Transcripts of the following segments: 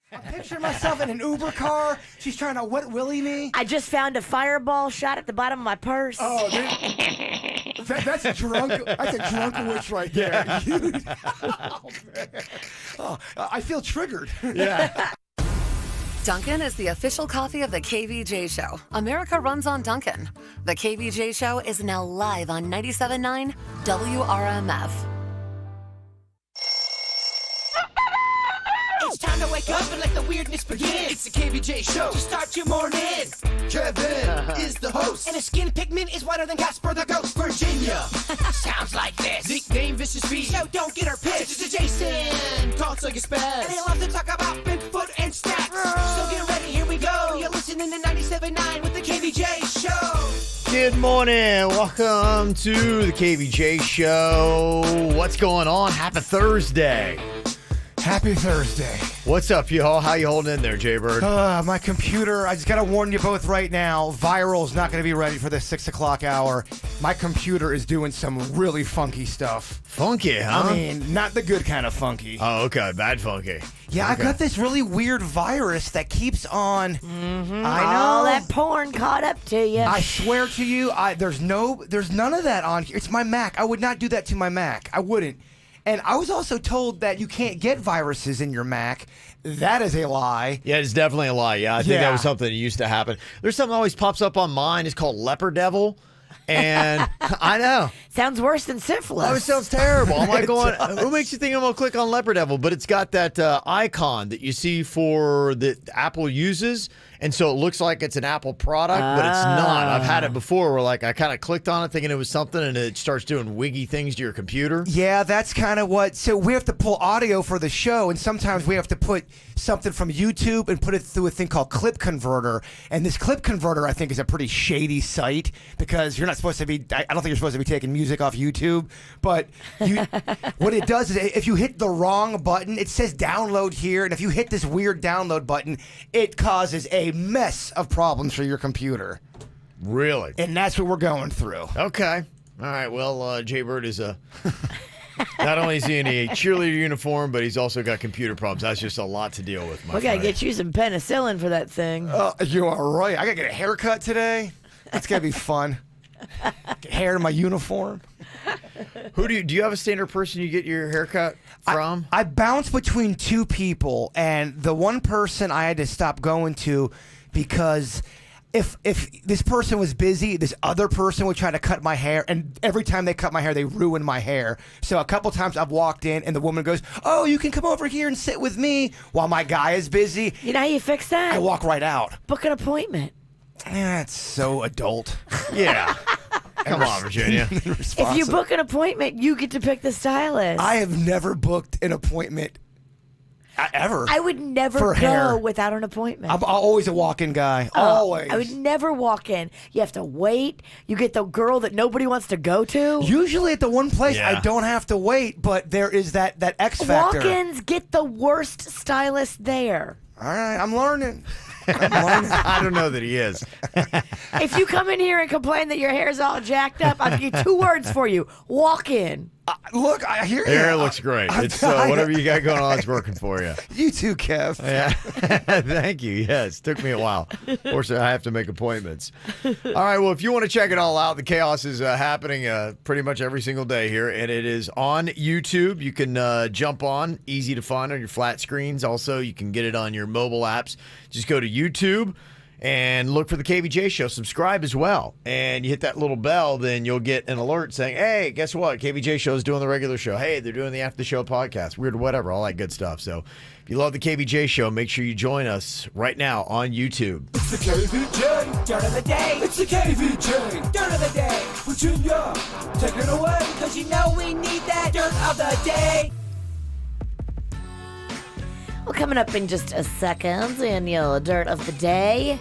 I'm picturing myself in an Uber car. She's trying to wet willy me. I just found a fireball shot at the bottom of my purse. Oh, that's a drunk witch right there. Yeah. I feel triggered. Yeah. Dunkin' is the official coffee of the KVJ Show. America runs on Dunkin'. The KVJ Show is now live on 97.9 WRMF. It's time to wake up and let the weirdness begin. It's the KVJ Show to start your morning. Kevin is the host, and his skin pigment is whiter than Casper the Ghost. Virginia sounds like this. Nickname Vicious Beast. So don't get her pissed. It's Jason talks like a spaz, and they love to talk about Bigfoot and stats. So get ready, here we go. You're listening to 97.9 with the KVJ Show. Good morning. Welcome to the KVJ Show. What's going on? Happy Thursday. Happy Thursday. What's up, y'all? How you holding in there, Jay-Bird? My computer, I just got to warn you both right now, Viral's not going to be ready for the 6 o'clock hour. My computer is doing some really funky stuff. Funky, huh? I mean, not the good kind of funky. Oh, okay. Bad funky. Yeah, Okay. I've got this really weird virus that keeps on. Mm-hmm. I know. All that porn caught up to you. I swear to you, there's none of that on here. It's my Mac. I would not do that to my Mac. I wouldn't. And I was also told that you can't get viruses in your Mac. That is a lie. Yeah, it's definitely a lie. Yeah, I think that was something that used to happen. There's something that always pops up on mine. It's called Leopard Devil. And I know. Sounds worse than syphilis. Oh, it sounds terrible. I'm like going, who makes you think I'm going to click on Leopard Devil? But it's got that icon that you see for that Apple uses. And so it looks like it's an Apple product, but it's not. I've had it before where like I kind of clicked on it thinking it was something and it starts doing wiggy things to your computer. Yeah, that's kind of what. So we have to pull audio for the show, and sometimes we have to put something from YouTube and put it through a thing called Clip Converter. And this Clip Converter, I think, is a pretty shady site because you're not supposed to be. I don't think you're supposed to be taking music off YouTube. But what it does is if you hit the wrong button, it says download here, and if you hit this weird download button, it causes a mess of problems for your computer. Really? And that's what we're going through. Okay. All right. Well, Jay-Bird is not only is he in a cheerleader uniform, but he's also got computer problems. That's just a lot to deal with, my We got to friend. get you some penicillin for that thing. You are right. I got to get a haircut today. That's going to be fun. Get hair in my uniform. Who do you have a standard person you get your haircut from? I bounced between two people, and the one person I had to stop going to because if this person was busy, this other person would try to cut my hair, and every time they cut my hair, they ruin my hair. So a couple times I've walked in, and the woman goes, "Oh, you can come over here and sit with me," while my guy is busy. You know how you fix that? I walk right out. Book an appointment. That's so adult. Yeah. Come on, Virginia. If you book an appointment, you get to pick the stylist. I have never booked an appointment ever. I would never for go hair. without an appointment. I'm always a walk-in guy. Always. I would never walk in. You have to wait. You get the girl that nobody wants to go to. Usually at the one place, Yeah. I don't have to wait, but there is that X factor. Walk-ins get the worst stylist there. All right, I'm learning. I don't know that he is. If you come in here and complain that your hair's all jacked up, I'll give you 2 words for you. Walk in. Look, I hear you. Your hair looks great. It's whatever you got going on is working for you. You too, Kev. Yeah. Thank you. Yes, took me a while. Fortunately, I have to make appointments. All right. Well, if you want to check it all out, the chaos is happening pretty much every single day here, and it is on YouTube. You can jump on, easy to find on your flat screens. Also, you can get it on your mobile apps. Just go to YouTube and look for the KVJ Show. Subscribe as well. And you hit that little bell, then you'll get an alert saying, hey, guess what? KVJ Show is doing the regular show. Hey, they're doing the After the Show podcast. Weird, whatever, all that good stuff. So if you love the KVJ Show, make sure you join us right now on YouTube. It's the KVJ Dirt of the Day. It's the KVJ Dirt of the Day. Virginia, take it away, because you know we need that Dirt of the Day. Well, coming up in just a second in your Dirt of the Day,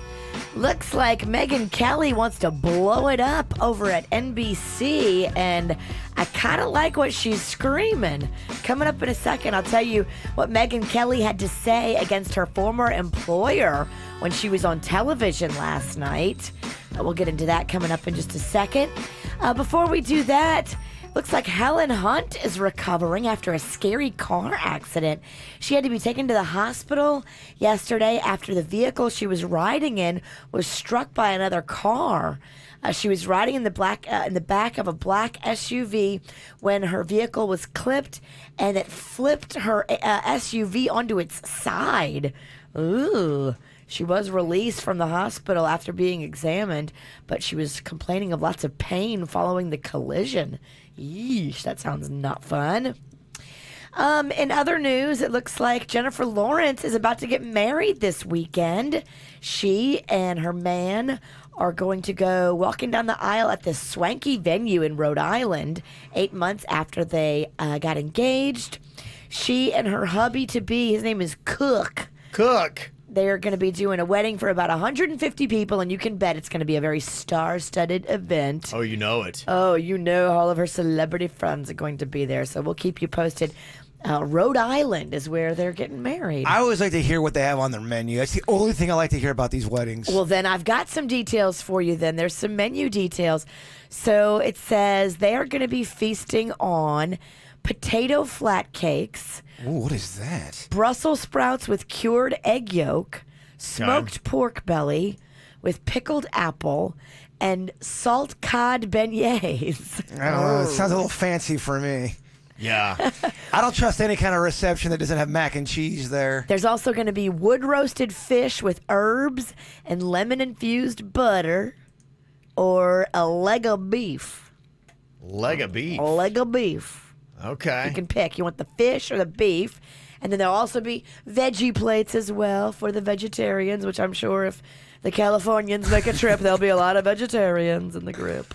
looks like Megyn Kelly wants to blow it up over at NBC, and I kind of like what she's screaming. Coming up in a second, I'll tell you what Megyn Kelly had to say against her former employer when she was on television last night. We'll get into that coming up in just a second. Before we do that, Looks like Helen Hunt is recovering after a scary car accident. She had to be taken to the hospital yesterday after the vehicle she was riding in was struck by another car. She was riding in the back of a black SUV when her vehicle was clipped, and it flipped her SUV onto its side. Ooh. She was released from the hospital after being examined, but she was complaining of lots of pain following the collision. Yeesh, that sounds not fun. In other news, it looks like Jennifer Lawrence is about to get married this weekend. She and her man are going to go walking down the aisle at this swanky venue in Rhode Island 8 months after they got engaged. She and her hubby-to-be, his name is Cook. They're going to be doing a wedding for about 150 people, and you can bet it's going to be a very star-studded event. Oh, you know it. Oh, you know all of her celebrity friends are going to be there, so we'll keep you posted. Rhode Island is where they're getting married. I always like to hear what they have on their menu. That's the only thing I like to hear about these weddings. Well, then I've got some details for you then. There's some menu details. So it says they are going to be feasting on potato flat cakes. Ooh, what is that? Brussels sprouts with cured egg yolk, smoked pork belly with pickled apple, and salt cod beignets. I don't know. It sounds a little fancy for me. Yeah. I don't trust any kind of reception that doesn't have mac and cheese there. There's also going to be wood roasted fish with herbs and lemon infused butter, or a leg of beef. Leg of beef. A leg of beef. Okay. You can pick. You want the fish or the beef. And then there'll also be veggie plates as well for the vegetarians, which I'm sure if the Californians make a trip, there'll be a lot of vegetarians in the group.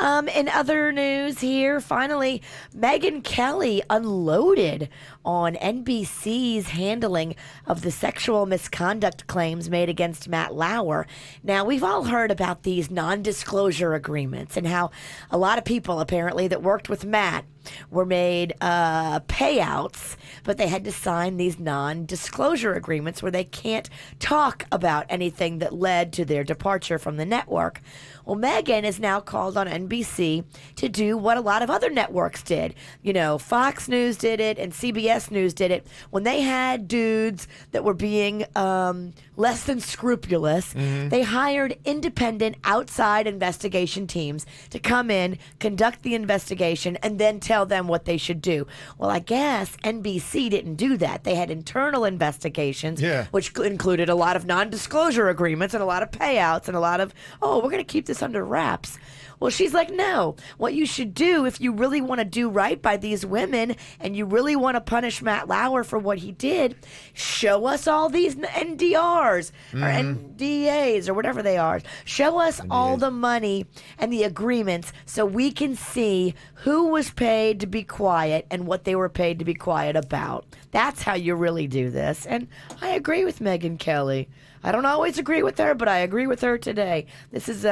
In other news here, finally, Megyn Kelly unloaded on NBC's handling of the sexual misconduct claims made against Matt Lauer. Now, we've all heard about these non-disclosure agreements and how a lot of people, apparently, that worked with Matt were made payouts, but they had to sign these non-disclosure agreements where they can't talk about anything that led to their departure from the network. Well, Megyn is now called on NBC to do what a lot of other networks did. You know, Fox News did it and CBS News did it. When they had dudes that were being less than scrupulous, they hired independent outside investigation teams to come in, conduct the investigation, and then tell them what they should do. Well, I guess NBC didn't do that. They had internal investigations, which included a lot of non-disclosure agreements and a lot of payouts and a lot of, we're going to keep this under wraps. Well, she's like, no. What you should do if you really want to do right by these women and you really want to punish Matt Lauer for what he did, show us all these NDRs or NDAs or whatever they are. Show us all the money and the agreements so we can see who was paid to be quiet and what they were paid to be quiet about. That's how you really do this. And I agree with Megyn Kelly. I don't always agree with her, but I agree with her today. This is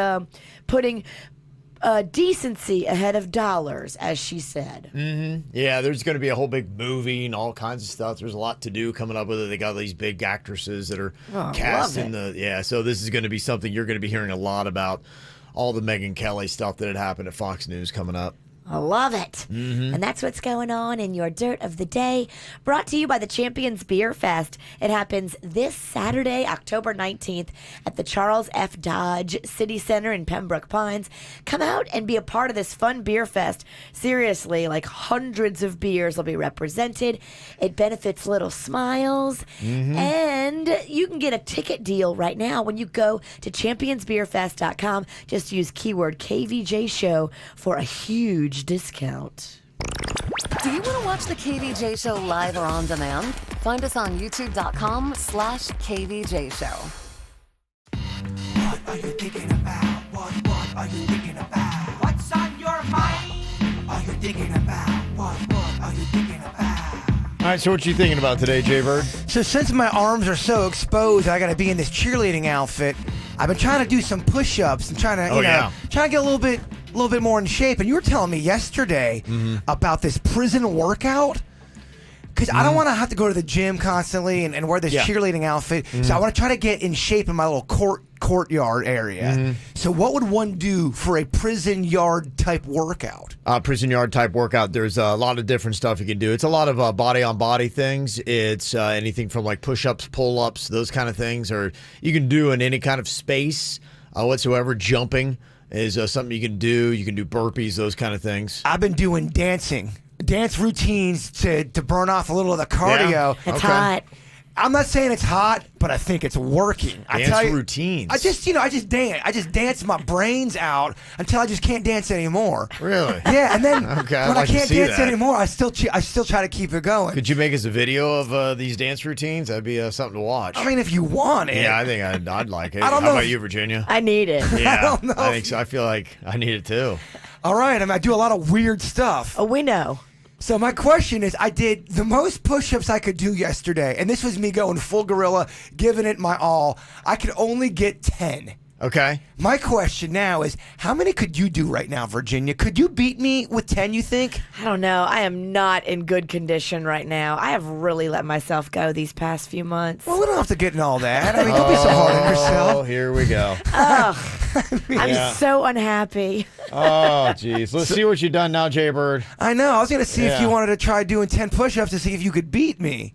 putting decency ahead of dollars, as she said. Yeah, there's going to be a whole big movie and all kinds of stuff. There's a lot to do coming up with it. They got these big actresses that are cast in the... Yeah, so this is going to be something you're going to be hearing a lot about, all the Megyn Kelly stuff that had happened at Fox News coming up. I love it. And that's what's going on in your Dirt of the Day. Brought to you by the Champions Beer Fest. It happens this Saturday, October 19th at the Charles F. Dodge City Center in Pembroke Pines. Come out and be a part of this fun beer fest. Seriously, like hundreds of beers will be represented. It benefits Little Smiles. And you can get a ticket deal right now when you go to championsbeerfest.com. Just use keyword KVJ Show for a huge discount. Do you want to watch the KVJ Show live or on demand? Find us on youtube.com/KVJ Show. What are you thinking about? What are you thinking about? What's on your mind? Are you thinking about? What are you thinking about? All right, so what you thinking about today, Jay Bird? So since my arms are so exposed, I got to be in this cheerleading outfit. I've been trying to do some push-ups and trying to, trying to get a little bit more in shape. And you were telling me yesterday about this prison workout. because I don't want to have to go to the gym constantly and wear this cheerleading outfit. So I want to try to get in shape in my little courtyard area. So what would one do for a prison yard type workout? Prison yard type workout. There's a lot of different stuff you can do. It's a lot of body on body things. It's anything from like push-ups, pull-ups, those kind of things, or you can do in any kind of space whatsoever. Jumping is something you can do. You can do burpees, those kind of things. I've been doing dance routines to burn off a little of the cardio. It's hot. I'm not saying it's hot, but I think it's working. Dance routines. I just dance. I just dance my brains out until I just can't dance anymore. Really? Yeah, and then Okay, when I can't dance that. anymore, I still try to keep it going. Could you make us a video of these dance routines? That'd be something to watch. I mean, if you want it. Yeah, I think I'd like it. I don't How know about if- you, Virginia? I need it. Yeah, don't know I if think so. I feel like I need it too. All right, I do a lot of weird stuff. Oh, we know. So my question is, I did the most push-ups I could do yesterday, and this was me going full gorilla, giving it my all. I could only get 10. Okay. My question now is, how many could you do right now, Virginia? Could you beat me with 10, you think? I don't know. I am not in good condition right now. I have really let myself go these past few months. Well, we don't have to get in all that. I mean, don't be so hard on Oh, yourself. here we go. I'm so unhappy. Oh, jeez. Let's see what you've done now, Jay Bird. I know. I was going to see if Yeah. you wanted to try doing 10 push-ups to see if you could beat me.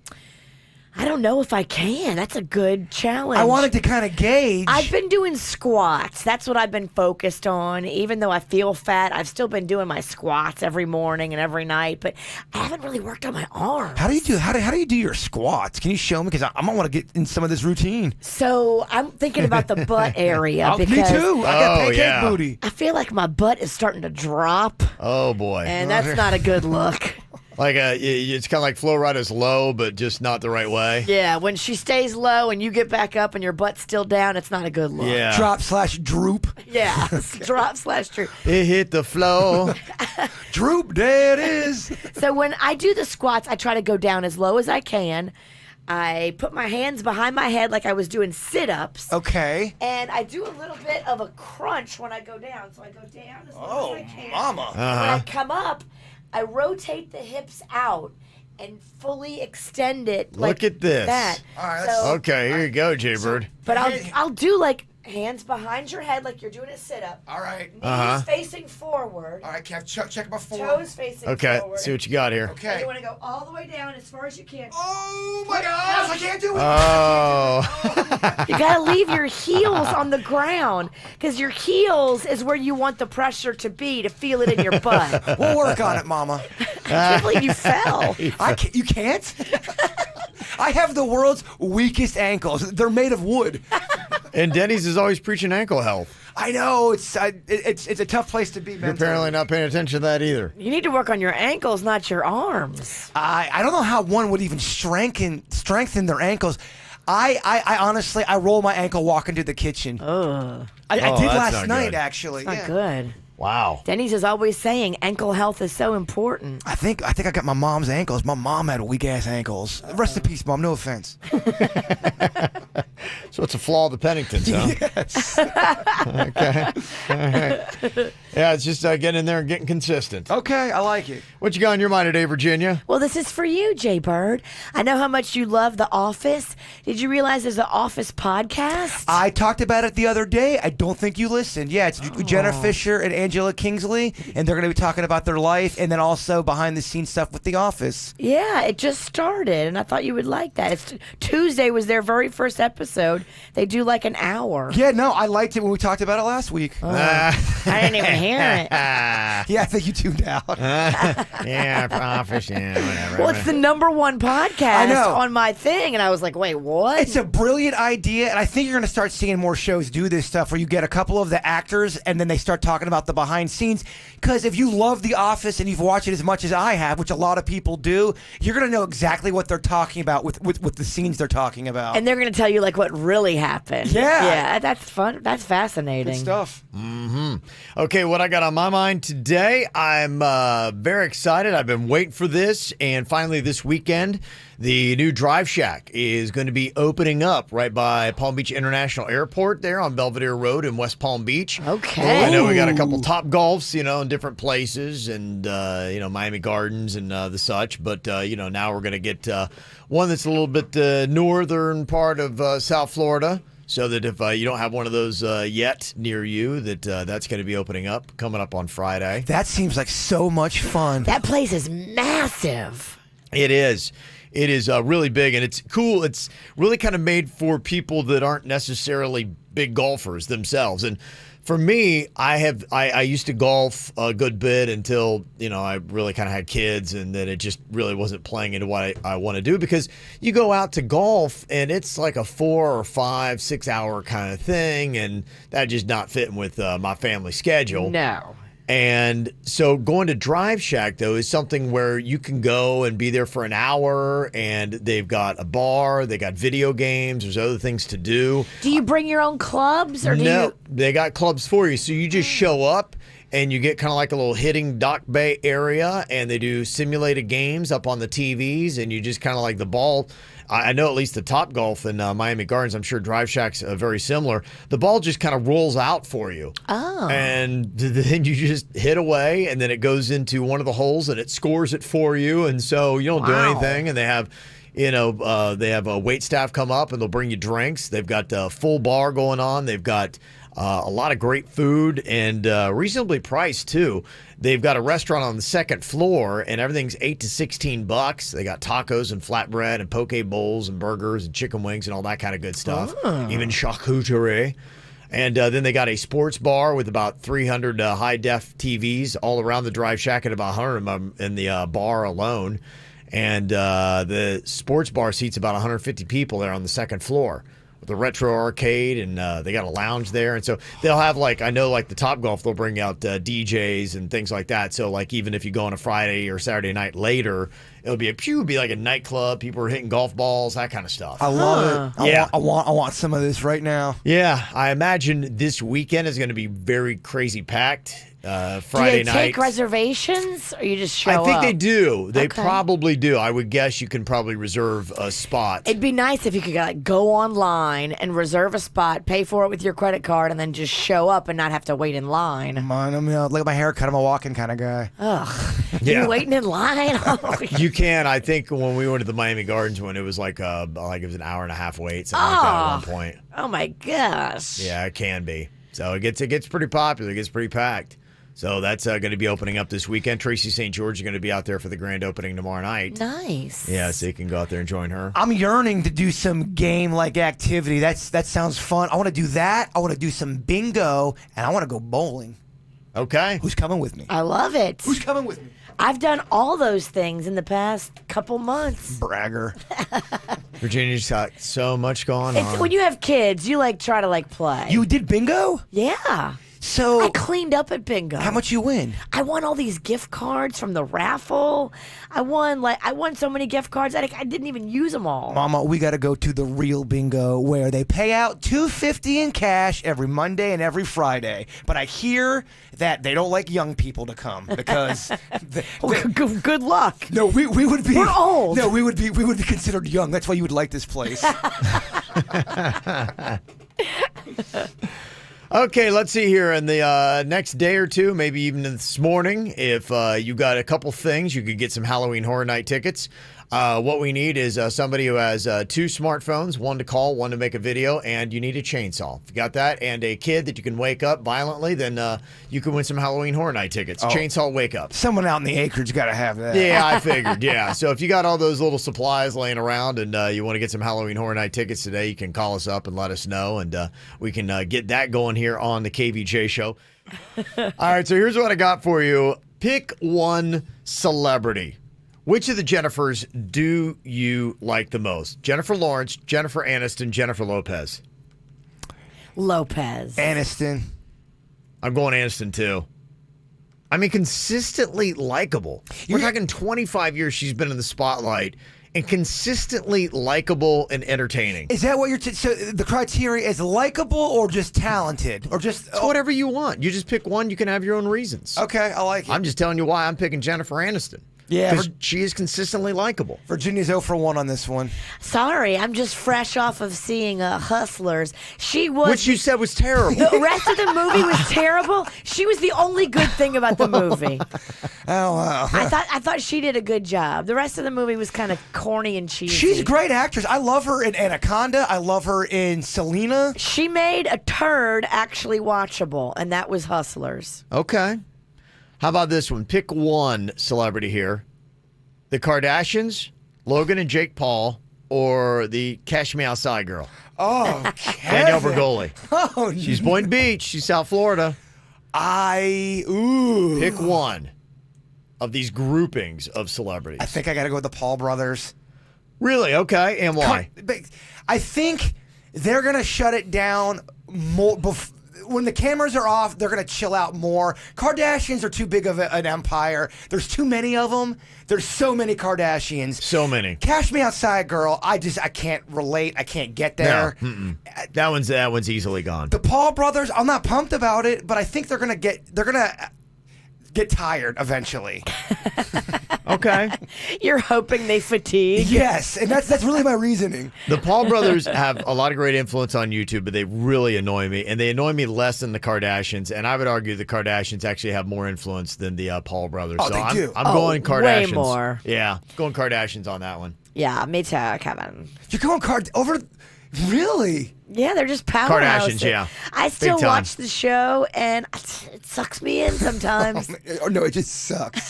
I don't know if I can. That's a good challenge. I wanted to kind of gauge. I've been doing squats. That's what I've been focused on. Even though I feel fat, I've still been doing my squats every morning and every night. But I haven't really worked on my arms. How do you do your squats? Can you show me? Because I might want to get in some of this routine. So I'm thinking about the butt area Oh, me because too. I got Oh, pancake yeah. booty. I feel like my butt is starting to drop, Oh, boy. and that's not a good look. Like it's kind of like Flo Rida's low, but just not the right way. Yeah, when she stays low and you get back up and your butt's still down, it's not a good look. Yeah. Drop/droop. Yeah, drop/droop. It hit the flow. Droop, there it is. So when I do the squats, I try to go down as low as I can. I put my hands behind my head like I was doing sit-ups. Okay. And I do a little bit of a crunch when I go down. So I go down as low as I can. mama. When I come up, I rotate the hips out and fully extend it. Look at this. That. All right, So- Okay, here you go, Jay Bird. But I'll do like hands behind your head like you're doing a sit-up. All right. Knees facing forward. All right, Kev, check my form. Toes facing Okay, forward. see what you got here. And Okay. you want to go all the way down as far as you can. Oh my gosh, I can't do it. Oh. You gotta leave your heels on the ground because your heels is where you want the pressure to be to feel it in your butt. We'll work on it, Mama. I can't believe you fell. You can't? I have the world's weakest ankles. They're made of wood. And Dennys is always preaching ankle health. I know it's a tough place to be. You're mentally. apparently not paying attention to that either. You need to work on your ankles, not your arms. I don't know how one would even strengthen their ankles. I honestly roll my ankle walking to the kitchen. Ugh, I did that's last not night good. actually. not Yeah. good. Wow. Dennys is always saying ankle health is so important. I think I got my mom's ankles. My mom had weak ass ankles. Rest in peace, Mom. No offense. So it's a flaw of the Penningtons, huh? Yes. Okay. All right. Yeah, it's just getting in there and getting consistent. Okay, I like it. What you got on your mind today, Virginia? Well, this is for you, Jay Bird. I know how much you love The Office. Did you realize there's an Office podcast? I talked about it the other day. I don't think you listened. Yeah, it's Jenna Fisher and Angela Kingsley, and they're going to be talking about their life and then also behind the scenes stuff with The Office. Yeah, it just started, and I thought you would like that. Tuesday was their very first episode. They do like an hour. Yeah, no, I liked it when we talked about it last week. I didn't even hear it. Yeah, I think you tuned out. Yeah, Office, yeah, whatever. Well, it's the #1 podcast I know. on my thing, and I was like, wait, what? It's a brilliant idea, and I think you're going to start seeing more shows do this stuff where you get a couple of the actors and then they start talking about the behind scenes. Because if you love The Office and you've watched it as much as I have, which a lot of people do, you're going to know exactly what they're talking about with the scenes they're talking about. and they're going to tell you like what really happened. Yeah. Yeah, that's fun. That's fascinating. Good stuff. Okay, what I got on my mind today, I'm very excited. I've been waiting for this, and finally this weekend, The new Drive Shack is going to be opening up right by Palm Beach International Airport there on Belvedere Road in West Palm Beach. Okay. I know we got a couple Top Golfs, in different places and, Miami Gardens and the such. But, now we're going to get one that's a little bit northern part of South Florida. So that if you don't have one of those yet near you, that's going to be opening up, coming up on Friday. That seems like so much fun. That place is massive. It is. It is really big, and it's cool. It's really kind of made for people that aren't necessarily big golfers themselves. And for me, I used to golf a good bit until, I really kind of had kids, and then it just really wasn't playing into what I want to do, because you go out to golf and it's like a 4 or 5, 6 hour kind of thing, and that just not fitting with my family schedule. No. And so going to Drive Shack, though, is something where you can go and be there for an hour, and they've got a bar, they got video games, there's other things to do. Do you bring your own clubs, or No, they got clubs for you. So you just show up, and you get kind of like a little hitting dock bay area, and they do simulated games up on the TVs, and you just kind of like the ball. I know at least the Top Golf in Miami Gardens, I'm sure Drive Shack's very similar. The ball just kind of rolls out for you. Oh. And then you just hit away, and then it goes into one of the holes, and it scores it for you. And so you don't do anything, and they have... they have a wait staff come up, and they'll bring you drinks. They've got a full bar going on. They've got a lot of great food and reasonably priced too. They've got a restaurant on the second floor, and everything's $8 to $16. They got tacos and flatbread and poke bowls and burgers and chicken wings and all that kind of good stuff. Even charcuterie. And then they got a sports bar with about 300 high-def TVs all around the Drive Shack, and about 100 of them in the bar alone. And the sports bar seats about 150 people there on the second floor with a retro arcade, and they got a lounge there. And so they'll have, I know the Top Golf, they'll bring out DJs and things like that. So even if you go on a Friday or Saturday night later, it'll be like a nightclub. People are hitting golf balls, that kind of stuff. I love it. Yeah. I want some of this right now. Yeah, I imagine this weekend is going to be very crazy packed. Friday do they night. take reservations, or you just show up? I think they do. They Okay. probably do. I would guess you can probably reserve a spot. It'd be nice if you could go online and reserve a spot, pay for it with your credit card, and then just show up and not have to wait in line. Come on, look at my haircut. I'm a walking kind of guy. Yeah. You waiting in line? You can. I think when we went to the Miami Gardens one, it was like it was an hour and a half wait, something like that at one point. Oh my gosh. Yeah, it can be. So it gets pretty popular. It gets pretty packed. So that's going to be opening up this weekend. Tracy St. George is going to be out there for the grand opening tomorrow night. Nice. Yeah, so you can go out there and join her. I'm yearning to do some game-like activity. That sounds fun. I want to do that. I want to do some bingo, and I want to go bowling. Okay. Who's coming with me? I love it. Who's coming with me? I've done all those things in the past couple months. Bragger. Virginia's got so much going It's on. when you have kids, you try to play. You did bingo? Yeah. So I cleaned up at bingo. how much you win? I won all these gift cards from the raffle. I won so many gift cards I didn't even use them all. Mama, we got to go to the real bingo where they pay out $250 in cash every Monday and every Friday. But I hear that they don't like young people to come because Good luck. no, we would be We're old. No, we would be considered young. That's why you would like this place. Okay, let's see here. In the next day or two, maybe even this morning, if you got a couple things, you could get some Halloween Horror Night tickets. What we need is somebody who has 2 smartphones, one to call, one to make a video, and you need a chainsaw. If you got that, and a kid that you can wake up violently, then you can win some Halloween Horror Night tickets. Chainsaw wake up. Someone out in the acreage got to have that. Yeah, I figured. Yeah. So if you got all those little supplies laying around and you want to get some Halloween Horror Night tickets today, you can call us up and let us know, and we can get that going here on the KVJ show. All right. So here's what I got for you. Pick one celebrity. Which of the Jennifers do you like the most? Jennifer Lawrence, Jennifer Aniston, Jennifer Lopez. Lopez. Aniston. I'm going Aniston too. I mean, consistently likable. We're talking 25 years she's been in the spotlight, and consistently likable and entertaining. Is that what you're? So the criteria is likable or just talented or just It's whatever you want. You just pick one. You can have your own reasons. Okay, I like it. I'm just telling you why I'm picking Jennifer Aniston. Yeah, Because she is consistently likable. Virginia's 0 for 1 on this one. Sorry, I'm just fresh off of seeing Hustlers. She was. Which you said was terrible. The rest of the movie was terrible. She was the only good thing about the movie. Oh, wow. I thought she did a good job. The rest of the movie was kind of corny and cheesy. She's a great actress. I love her in Anaconda. I love her in Selena. She made a turd actually watchable, and that was Hustlers. Okay. How about this one? Pick one celebrity here. The Kardashians, Logan and Jake Paul, or the Cash Me Outside girl, Oh, Danielle Kevin. Bergoli. Oh, She's Boynton Beach. She's South Florida. Pick one of these groupings of celebrities. I think I got to go with the Paul brothers. Really? Okay. And why? I think they're going to shut it down more. When the cameras are off, they're going to chill out more. Kardashians are too big of an empire. There's too many of them. There's so many Kardashians. So many. Cash Me Outside girl, I can't relate. I can't get there. No. That one's easily gone. The Paul brothers, I'm not pumped about it, but I think they're going to get tired eventually. Okay. You're hoping they fatigue. Yes, and that's really my reasoning. The Paul brothers have a lot of great influence on YouTube, but they really annoy me, and they annoy me less than the Kardashians. And I would argue the Kardashians actually have more influence than the Paul brothers. Oh, so they do. I'm going Kardashians. way more. Yeah, going Kardashians on that one. Yeah, me too, Kevin. You're going over. Really? Yeah, they're just powerhouses. Kardashians, yeah. I still Big time. watch the show, and it sucks me in sometimes. Oh, no, it just sucks.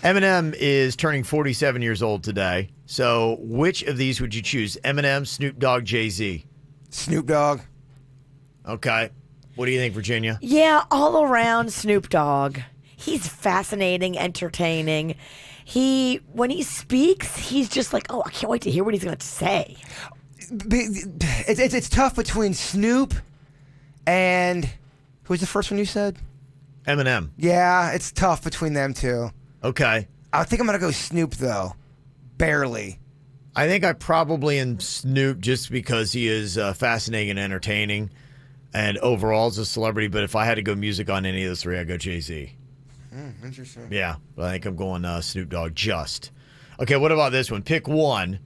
Eminem is turning 47 years old today. So which of these would you choose? Eminem, Snoop Dogg, Jay-Z? Snoop Dogg. Okay. What do you think, Virginia? Yeah, all around Snoop Dogg. He's fascinating, entertaining. When he speaks, he's just like, oh, I can't wait to hear what he's going to say. It's tough between Snoop and who was the first one you said? Eminem. Yeah, it's tough between them two. Okay. I think I'm gonna go Snoop though, barely. I think I probably am Snoop just because he is fascinating and entertaining and overall as a celebrity. But if I had to go music on any of those three, I'd go Jay-Z. Interesting. Yeah, but I think I'm going Snoop Dogg just. Okay, what about this one? Pick one.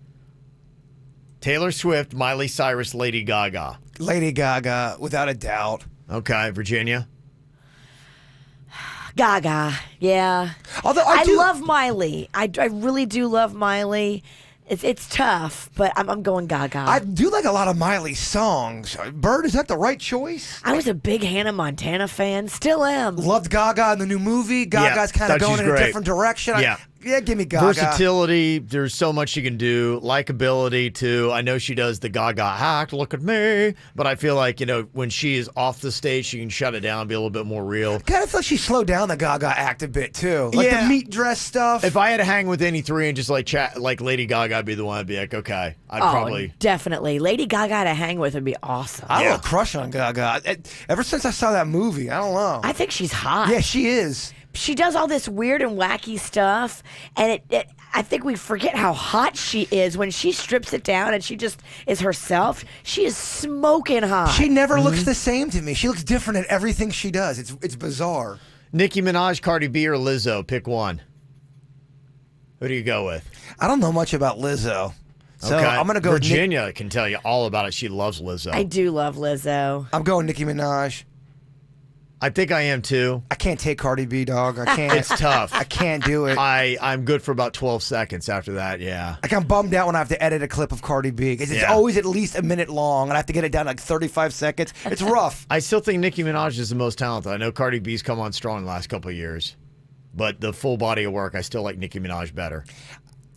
Taylor Swift, Miley Cyrus, Lady Gaga. Lady Gaga, without a doubt. Okay, Virginia? Gaga, yeah. Although I love Miley. I really do love Miley. It's tough, but I'm going Gaga. I do like a lot of Miley songs. Bird, is that the right choice? I was a big Hannah Montana fan. Still am. Loved Gaga in the new movie. Gaga's kind thought of going she's in a great. different direction. Yeah. Yeah, give me Gaga. Versatility, there's so much she can do. Likability, too. I know she does the Gaga act, look at me. But I feel like, when she is off the stage, she can shut it down, be a little bit more real. Kind of feel like she slowed down the Gaga act a bit, too. Like Yeah. the meat dress stuff. If I had to hang with any three and just chat like Lady Gaga, I'd be the one I'd be like, okay, I'd probably. Definitely. Lady Gaga to hang with would be awesome. I have a crush on Gaga. Ever since I saw that movie, I don't know. I think she's hot. Yeah, she is. She does all this weird and wacky stuff, and I think we forget how hot she is when she strips it down and she just is herself. She is smoking hot. She never looks the same to me. She looks different in everything she does. It's bizarre. Nicki Minaj, Cardi B, or Lizzo? Pick one. Who do you go with? I don't know much about Lizzo. So okay. I'm going to go Virginia can tell you all about it. She loves Lizzo. I do love Lizzo. I'm going Nicki Minaj. I think I am too. I can't take Cardi B, dog. I can't. It's tough. I can't do it. I'm good for about 12 seconds after that, yeah. Like, I'm bummed out when I have to edit a clip of Cardi B because it's Yeah. always at least a minute long and I have to get it down to like 35 seconds. It's rough. I still think Nicki Minaj is the most talented. I know Cardi B's come on strong the last couple of years. But the full body of work, I still like Nicki Minaj better.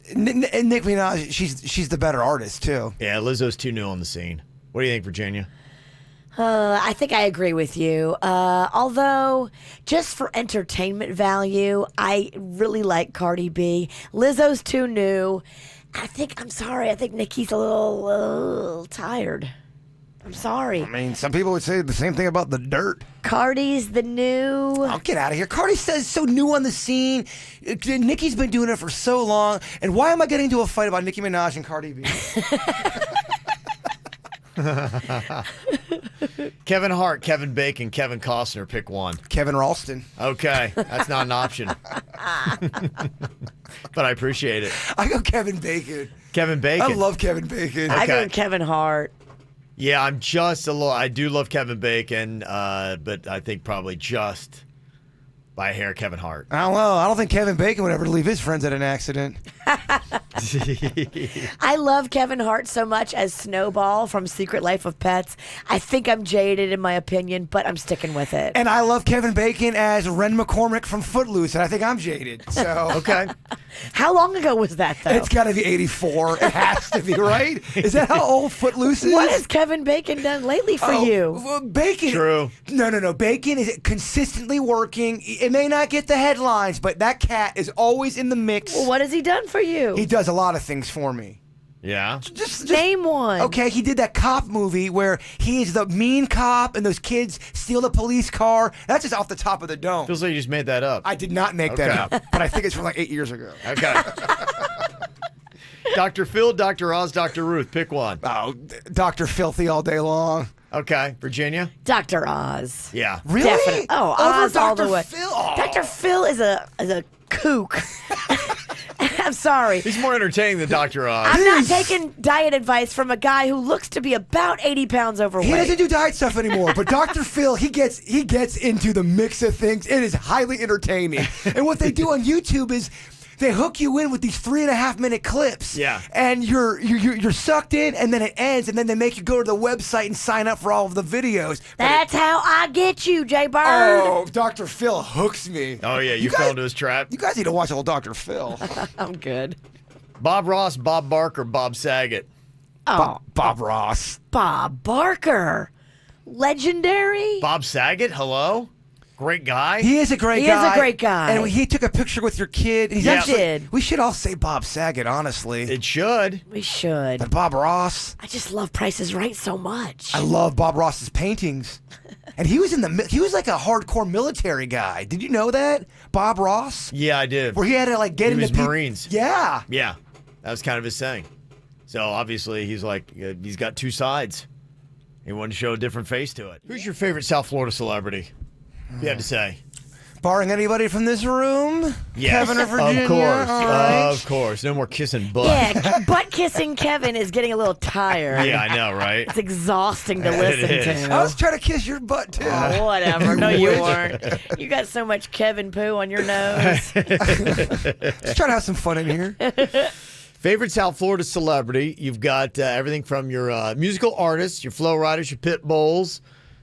And Nicki Minaj, she's the better artist too. Yeah, Lizzo's too new on the scene. What do you think, Virginia? I think I agree with you. Although, just for entertainment value, I really like Cardi B. Lizzo's too new. I'm sorry. I think Nicki's a little tired. I'm sorry. I mean, some people would say the same thing about The Dirt. Cardi's the new. Oh, get out of here. Cardi says so new on the scene. Nicki's been doing it for so long. And why am I getting into a fight about Nicki Minaj and Cardi B? Kevin Hart, Kevin Bacon, Kevin Costner. Pick one. Kevin Ralston. Okay, that's not an option. But I appreciate it. I go Kevin Bacon. Kevin Bacon. I love Kevin Bacon. I go Okay. Kevin Hart. Yeah, I'm just a little. I do love Kevin Bacon, but I think probably just by a hair, Kevin Hart. I don't know. I don't think Kevin Bacon would ever leave his friends at an accident. I love Kevin Hart so much as Snowball from Secret Life of Pets. I think I'm jaded in my opinion, but I'm sticking with it. And I love Kevin Bacon as Ren McCormick from Footloose, and I think I'm jaded. So Okay. How long ago was that, though? it's got to be 84. It has to be, right? Is that how old Footloose is? What has Kevin Bacon done lately for Oh, you? well, Bacon. True. No. Bacon is consistently working. It may not get the headlines, but that cat is always in the mix. Well, what has he done for you? He does a lot of things for me. Yeah. Just Name one. Okay, he did that cop movie where he is the mean cop and those kids steal the police car. That's just off the top of the dome. Feels like you just made that up. I did not make that Okay. up, but I think it's from like 8 years ago. Okay. Dr. Phil, Dr. Oz, Dr. Ruth. Pick one. Oh, Dr. Filthy all day long. Okay. Virginia? Dr. Oz. Yeah. Really? Definitely. Oh, Over Oz all the Dr. way. Phil? Oh. Dr. Phil is a kook. I'm sorry. He's more entertaining than Dr. Oz. I'm not taking diet advice from a guy who looks to be about 80 pounds overweight. He doesn't do diet stuff anymore, but Dr. Phil, he gets into the mix of things. It is highly entertaining. And what they do on YouTube is they hook you in with these 3.5-minute clips. Yeah. And you're sucked in, and then it ends, and then they make you go to the website and sign up for all of the videos. But That's how I get you, Jay Bird. oh, Dr. Phil hooks me. Oh, yeah. You guys- fell into his trap. You guys need to watch old Dr. Phil. I'm good. Bob Ross, Bob Barker, Bob Saget. Oh, Bob Ross. Bob Barker. Legendary. Bob Saget? Hello? Great guy. He is a great He guy. is a great guy. And he took a picture with your kid. He's Yeah. actually, Did. we should all say Bob Saget, honestly. It should. We should. But Bob Ross. I just love Price is Right so much. I love Bob Ross's paintings. And he was he was like a hardcore military guy. Did you know that? Bob Ross? Yeah, I did. Where he had to like get He into was peop- Marines. Yeah. Yeah. That was kind of his thing. So obviously he's like, he's got two sides. He wanted to show a different face to it. Who's your favorite South Florida celebrity? If you had to say. Barring anybody from this room? Yes. Kevin or Virginia? Of course. All right. Of course. No more kissing butt. Yeah, butt kissing Kevin is getting a little tired. Yeah, I know, right? It's exhausting to It listen is. to. I was trying to kiss your butt too. Oh, whatever. No, you wish. weren't. You got so much Kevin poo on your nose. Just trying to have some fun in here. Favorite South Florida celebrity? You've got everything from your musical artists, your Flow Riders, your Pit Bulls.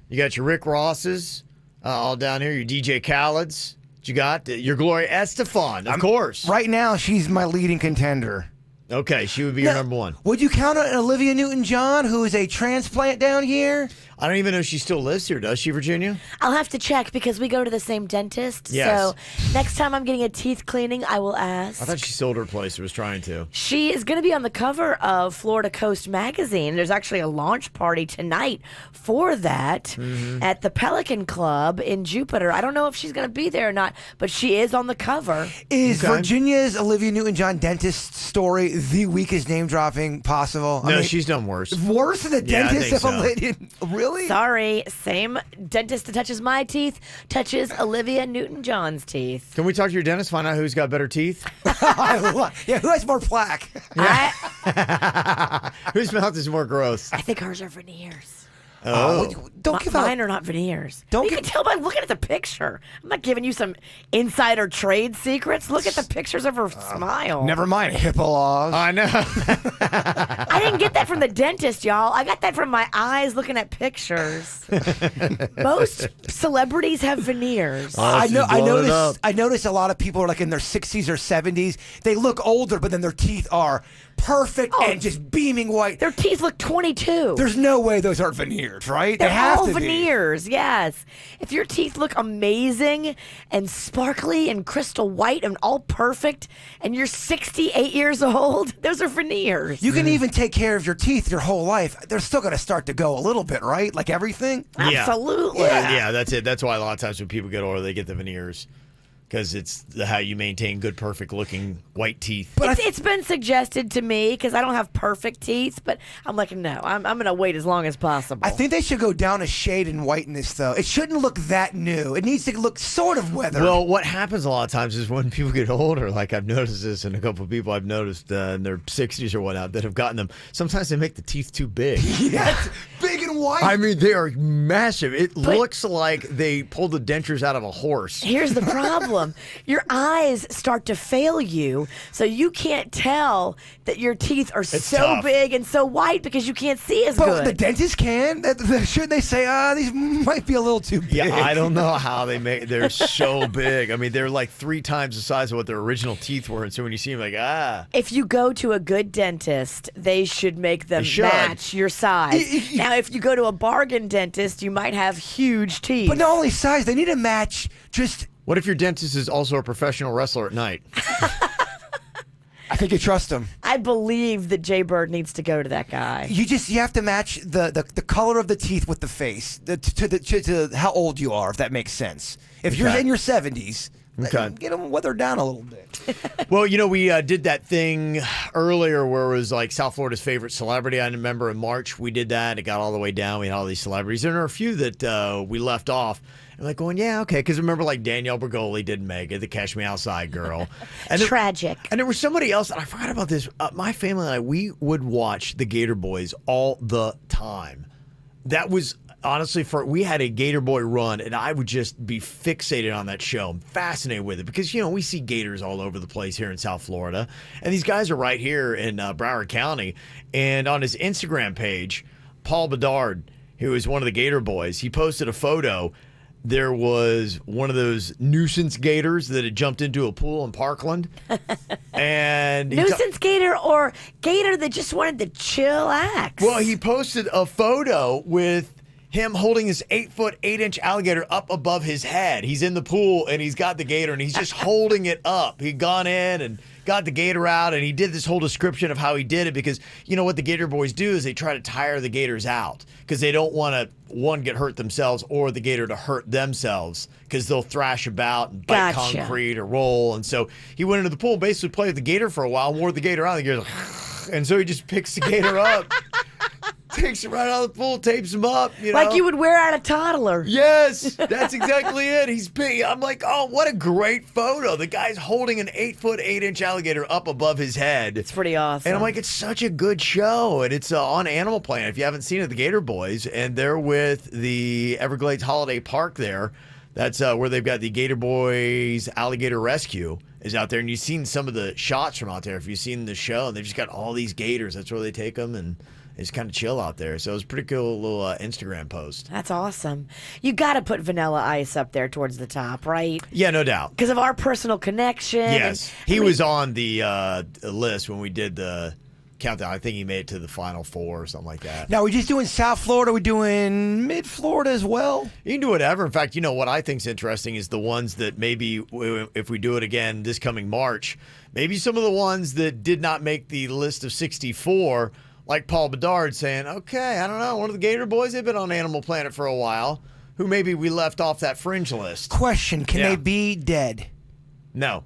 You got your Rick Rosses all down here, your DJ Khaled's. You got your Gloria Estefan, of course. Right now, she's my leading contender. Okay, she would be your number one. Would you count on Olivia Newton-John, who is a transplant down here? I don't even know if she still lives here, does she, Virginia? I'll have to check because we go to the same dentist. Yes. So next time I'm getting a teeth cleaning, I will ask. I thought she sold her place or was trying to. She is going to be on the cover of Florida Coast magazine. There's actually a launch party tonight for that at the Pelican Club in Jupiter. I don't know if she's going to be there or not, but she is on the cover. Is Okay. Virginia's Olivia Newton-John dentist story the weakest name dropping possible? No, she's done worse. worse than the Yeah, I dentist think of so. Olivia. Really? Sorry, same dentist that touches my teeth touches Olivia Newton-John's teeth. Can we talk to your dentist, find out who's got better teeth? Yeah, who has more plaque? Whose mouth is more gross? I think hers are veneers. Don't give out. Mine are not veneers. Don't you give- can tell by looking at the picture. I'm not giving you some insider trade secrets. Look at the pictures of her smile. Never mind, Hippolaws. I know. I didn't get that from the dentist, y'all. I got that from my eyes looking at pictures. Most celebrities have veneers. I know. I blowing it noticed. up. I noticed a lot of people are like in their 60s or 70s. They look older, but then their teeth are perfect Oh. and just beaming white. Their teeth look 22. There's no way those aren't veneers, right? They're they have all to be. veneers, yes. If your teeth look amazing and sparkly and crystal white and all perfect, and you're 68 years old, those are veneers. You can even take care of your teeth your whole life. They're still going to start to go a little bit, right? Like everything. Yeah. Absolutely. Yeah, that's it. That's why a lot of times when people get older, they get the veneers because it's how you maintain good, perfect-looking white teeth. But it's been suggested to me because I don't have perfect teeth, but I'm like, no, I'm going to wait as long as possible. I think they should go down a shade in whiteness, though. It shouldn't look that new. It needs to look sort of weathered. Well, what happens a lot of times is when people get older, like I've noticed this in a couple of people I've noticed in their 60s or whatnot that have gotten them, sometimes they make the teeth too big. Yes, big and white. I mean, they are massive. It looks like they pulled the dentures out of a horse. Here's the problem. Your eyes start to fail you, so you can't tell that your teeth are so tough. big and so white because you can't see as But good. the dentist can. Should they say, these might be a little too big? Yeah, I don't know how they make. They're so big. I mean, they're like 3 times the size of what their original teeth were. And so when you see them, like If you go to a good dentist, they should make them match your size. Now, if you go to a bargain dentist, you might have huge teeth. But not only size, they need to match just. What if your dentist is also a professional wrestler at night? I think you trust them. I believe that Jay Bird needs to go to that guy. You have to match the color of the teeth with the face to how old you are, if that makes sense. If you're in your 70s, get them weathered down a little bit. Well, we did that thing earlier where it was like South Florida's favorite celebrity. I remember in March we did that. It got all the way down. We had all these celebrities. And there are a few that we left off. And like going, yeah, okay. Because remember, like Danielle Bergoli didn't make it, the Cash Me Outside girl. And Tragic. And there was somebody else, and I forgot about this. My family and I, we would watch the Gator Boys all the time. That was honestly we had a Gator Boy run, and I would just be fixated on that show. I'm fascinated with it because we see gators all over the place here in South Florida, and these guys are right here in Broward County. And on his Instagram page, Paul Bedard, who is one of the Gator Boys, he posted a photo. There was one of those nuisance gators that had jumped into a pool in Parkland. And nuisance gator or gator that just wanted to chillax? Well, he posted a photo with him holding his 8-foot 8-inch alligator up above his head. He's in the pool and he's got the gator and he's just holding it up. He'd gone in and got the gator out, and he did this whole description of how he did it because what the Gator Boys do is they try to tire the gators out because they don't want to, one, get hurt themselves or the gator to hurt themselves because they'll thrash about and bite concrete or roll. And so he went into the pool and basically played with the gator for a while, wore the gator out, and the gator's like, and so he just picks the gator up. Takes him right out of the pool, tapes him up. Like you would wear out a toddler. Yes, that's exactly it. He's big. I'm like, oh, what a great photo. The guy's holding an 8-foot 8-inch alligator up above his head. It's pretty awesome. And I'm like, it's such a good show. And it's on Animal Planet. If you haven't seen it, the Gator Boys, and they're with the Everglades Holiday Park there. That's where they've got the Gator Boys Alligator Rescue is out there. And you've seen some of the shots from out there. If you've seen the show, they've just got all these gators. That's where they take them, and it's kind of chill out there. So it was a pretty cool little Instagram post. That's awesome. You got to put Vanilla Ice up there towards the top, right? Yeah, no doubt. Because of our personal connection. Yes. He was on the list when we did the countdown. I think he made it to the final 4 or something like that. Now, we're just doing South Florida. We're doing mid-Florida as well. You can do whatever. In fact, what I think is interesting is the ones that maybe if we do it again this coming March, maybe some of the ones that did not make the list of 64, like Paul Bedard saying, okay, I don't know, one of the Gator Boys, they've been on Animal Planet for a while, who maybe we left off that fringe list. Question, can they be dead? No.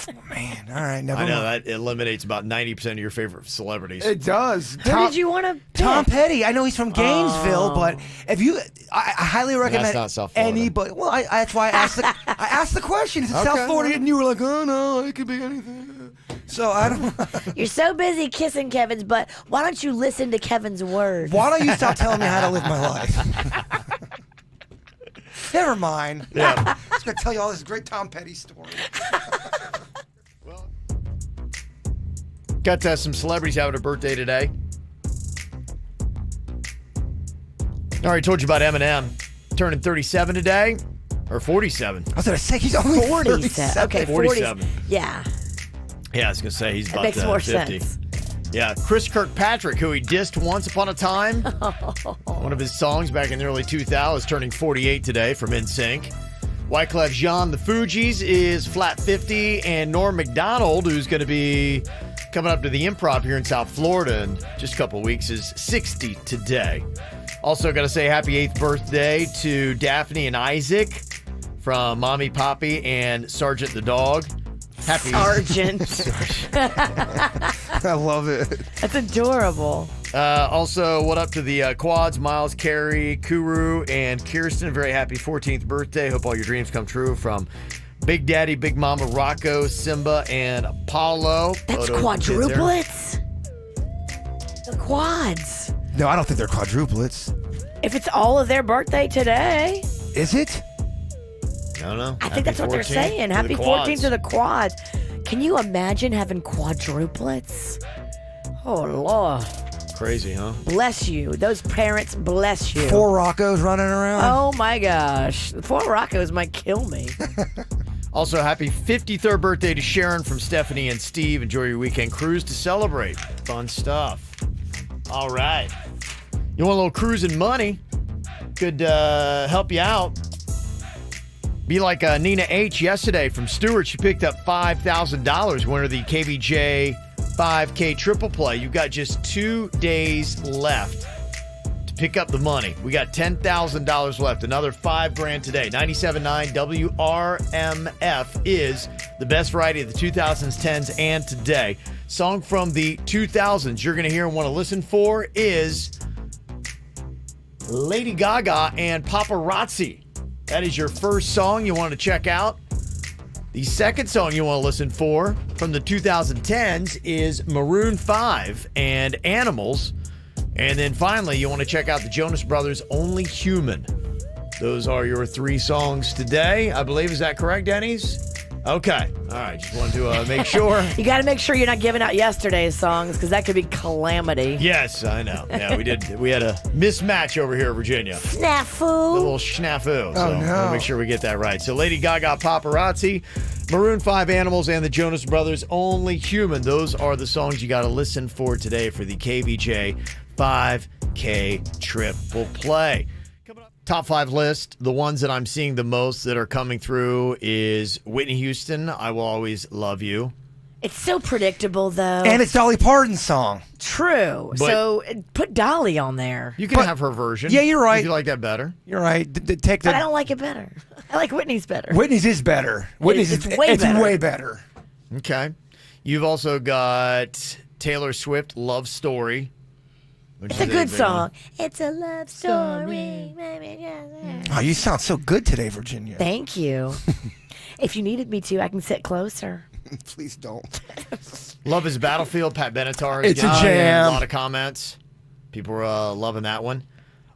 Oh, man, all right, never I know, mind. that eliminates about 90% of your favorite celebrities. It does. Who did you want to pick? Tom Petty. I know he's from Gainesville, but if you, I highly recommend That's not South Florida. anybody. Well, that's why I asked the question. Is it South Florida? And you were like, oh no, it could be anything. So I don't. You're so busy kissing Kevin's butt. Why don't you listen to Kevin's words? Why don't you stop telling me how to live my life? Never mind. Yeah. I'm just gonna tell you all this great Tom Petty story. Got some celebrities having a birthday today. I already told you about Eminem turning 37 today, or 47. I was gonna say he's only 47. Okay, 47. Yeah. Yeah, I was going to say he's That about makes more 50. sense. Yeah, Chris Kirkpatrick, who he dissed once upon a time. One of his songs back in the early 2000s, turning 48 today from NSYNC. Wyclef Jean, the Fugees, is flat 50. And Norm Macdonald, who's going to be coming up to the Improv here in South Florida in just a couple of weeks, is 60 today. Also got to say happy 8th birthday to Daphne and Isaac from Mommy Poppy and Sergeant the dog. Happy Sergeant. I love it. That's adorable. Also, what up to the Quads, Miles, Carrie, Kuru, and Kirsten. Very happy 14th birthday. Hope all your dreams come true from Big Daddy, Big Mama, Rocco, Simba, and Apollo. That's Photos of the kids there. quadruplets. The quads. No, I don't think they're quadruplets. If it's all of their birthday today, Is it? I don't know. I think that's what they're saying. Happy 14th to the quads. Can you imagine having quadruplets? Oh, Lord. Crazy, huh? Bless you. Those parents bless you. 4 Roccos running around. Oh, my gosh. 4 Roccos might kill me. Also, happy 53rd birthday to Sharon from Stephanie and Steve. Enjoy your weekend cruise to celebrate. Fun stuff. All right. You want a little cruising money? Could help you out. Be like Nina H yesterday from Stewart. She picked up $5,000, winner of the KVJ 5K triple play. You've got just 2 days left to pick up the money. We got $10,000 left. Another $5,000 today. 97.9 WRMF is the best variety of the 2000s, 10s, and today. Song from the 2000s you're going to hear and want to listen for is Lady Gaga and Paparazzi. That is your first song you want to check out. The second song you want to listen for from the 2010s is Maroon 5 and Animals. And then finally, you want to check out the Jonas Brothers' Only Human. Those are your 3 songs today, I believe. Is that correct, Dennys? Okay. All right. Just wanted to make sure. You got to make sure you're not giving out yesterday's songs because that could be calamity. Yes, I know. Yeah, we did. We had a mismatch over here in Virginia. Snafu. A little snafu. So we'll make sure we get that right. So Lady Gaga, Paparazzi, Maroon 5, Animals, and the Jonas Brothers' Only Human. Those are the songs you got to listen for today for the KVJ 5K triple play. Coming up, top 5 list. The ones that I'm seeing the most that are coming through is Whitney Houston, I Will Always Love You. It's so predictable, though. And it's Dolly Parton's song. True. But- so put Dolly on there. You can have her version. Yeah, you're right. If you like that better. You're right. Take But I the. don't like it better. I like Whitney's better. Whitney's is better. Whitney's It's is way it's better. way better. Okay. You've also got Taylor Swift, Love Story. Which It's is a good big song. one. It's a love story. Oh, you sound so good today, Virginia. Thank you. If you needed me to, I can sit closer. Please don't. Love is Battlefield, Pat Benatar. is It's a getting jam. A lot of comments. People are loving that one.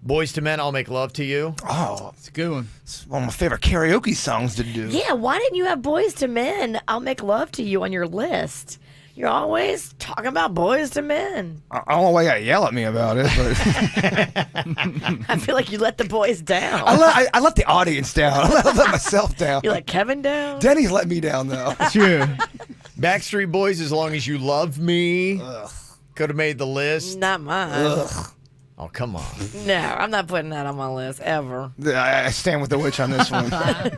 Boys to Men, I'll Make Love to You. Oh, It's a good one. it's one of my favorite karaoke songs to do. Yeah, why didn't you have Boys to Men, I'll Make Love to You on your list? You're always talking about Boys to Men. I don't know why you gotta yell at me about it, but I feel like you let the boys down. I let the audience down. I let myself down. You let Kevin down? Denny's let me down though. True. Backstreet Boys, As Long As You Love Me. Could have made the list. Not mine. Oh, come on. No, I'm not putting that on my list ever. I stand with the witch on this one.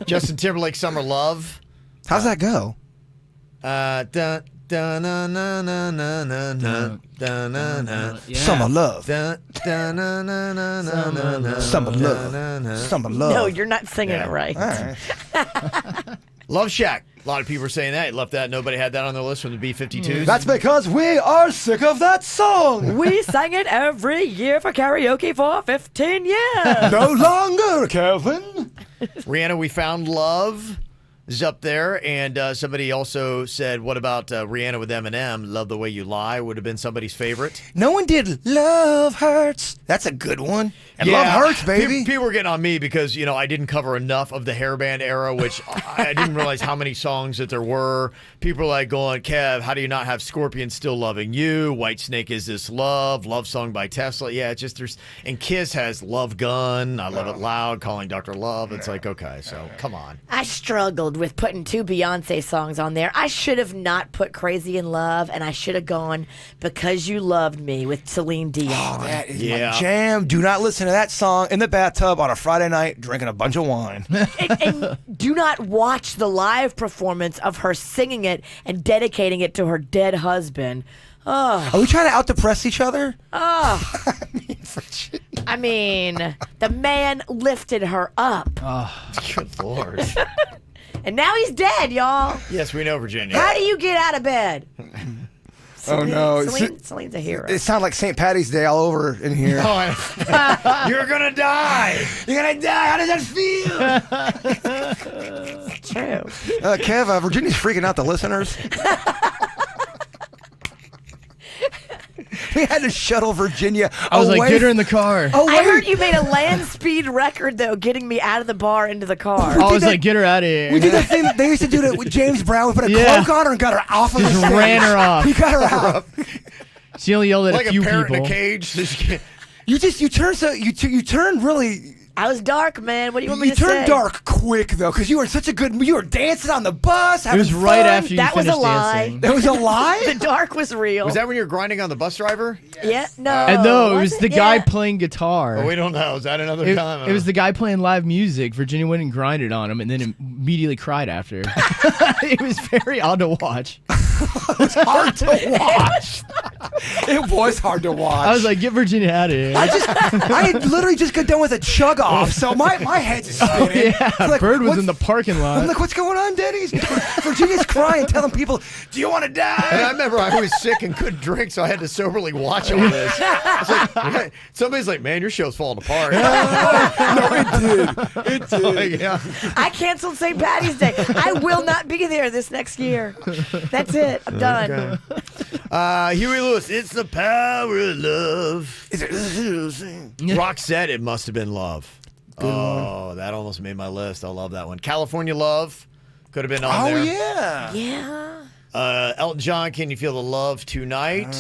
Justin Timberlake, Summer Love. How's that go? Dun, dun, na, na, na, na, na, na, dun, na, na. Yeah. Summer love. Dun, dun, na, na, na, na, na, na, Summer na, love. na, na. Summer love. No, you're not singing Yeah. it right. All right. Love Shack. A lot of people are saying that. Left that. Nobody had that on their list from the B-52s. That's because we are sick of that song. We sang it every year for karaoke for 15 years. No longer, Kevin. Rihanna, We Found Love is up there. And somebody also said, what about Rihanna with Eminem? Love the Way You Lie would have been somebody's favorite. No one did Love Hurts. That's a good one. And Love Hurts, baby. People were getting on me because, you know, I didn't cover enough of the hairband era, which I didn't realize how many songs that there were. People are like going, Kev, how do you not have Scorpion Still Loving You? White Snake, Is This Love? Love Song by Tesla. Yeah, it's just there's, and Kiss has Love Gun. I Love It Loud, Calling Dr. Love. It's like, okay, so come on. I struggled with putting 2 Beyonce songs on there. I should have not put Crazy in Love, and I should have gone Because You Loved Me with Celine Dion. Oh, that is Yeah. my jam. Do not listen to that song in the bathtub on a Friday night drinking a bunch of wine. and do not watch the live performance of her singing it and dedicating it to her dead husband. Oh, Are we trying to out-depress each other? I I mean, the man lifted her up. Good Lord. And now he's dead, y'all. Yes, we know, Virginia. How do you get out of bed? Oh, no. Celine's a hero. It sounded like St. Patty's Day all over in here. You're gonna die. You're gonna die. How does that feel? True. Kev, Virginia's freaking out the listeners. We had to shuttle Virginia I was away. like, get her in the car. Oh, I heard you made a land speed record, though, getting me out of the bar into the car. I was that- like, get her out of here. We did that thing that they used to do to with James Brown. We put a Yeah. cloak on her and got her off of the Just stage. ran her off. He got her out. She only yelled at Like a few parrot people. in a cage. You turn really. I was dark, man. What do you want me You to say? turned dark quick though, because you were such a good. You were dancing on the bus. It was having right fun. after you That was a finished lie. dancing. That was a lie. The dark was real. Was that when you were grinding on the bus driver? Yeah, no. And no, it was the guy Yeah. playing guitar. Oh, we don't know. Is that another It, time? it was the guy playing live music. Virginia went and grinded on him and then immediately cried after. It was very odd to watch. Hard to watch. It was hard to watch. I was like, get Virginia out of here. I had literally just got done with a chug off, so my head's spinning. Yeah, Like, Bird was what's- in the parking lot. I'm like, what's going on, Dennys? Virginia's crying, telling people, "Do you want to And die?" I remember I was sick and couldn't drink, so I had to soberly watch all this. I was like, what? Somebody's like, man, your show's falling apart. No, it did. It did. Like, yeah. I canceled St. Patty's Day. I will not be there this next year. That's it. I'm done. Huey Lewis, it's the power of love. Is it? Rock said it must have been love. That almost made my list. I love that one. California Love could have been on Oh there. yeah. Yeah. Elton John, Can You Feel the Love Tonight?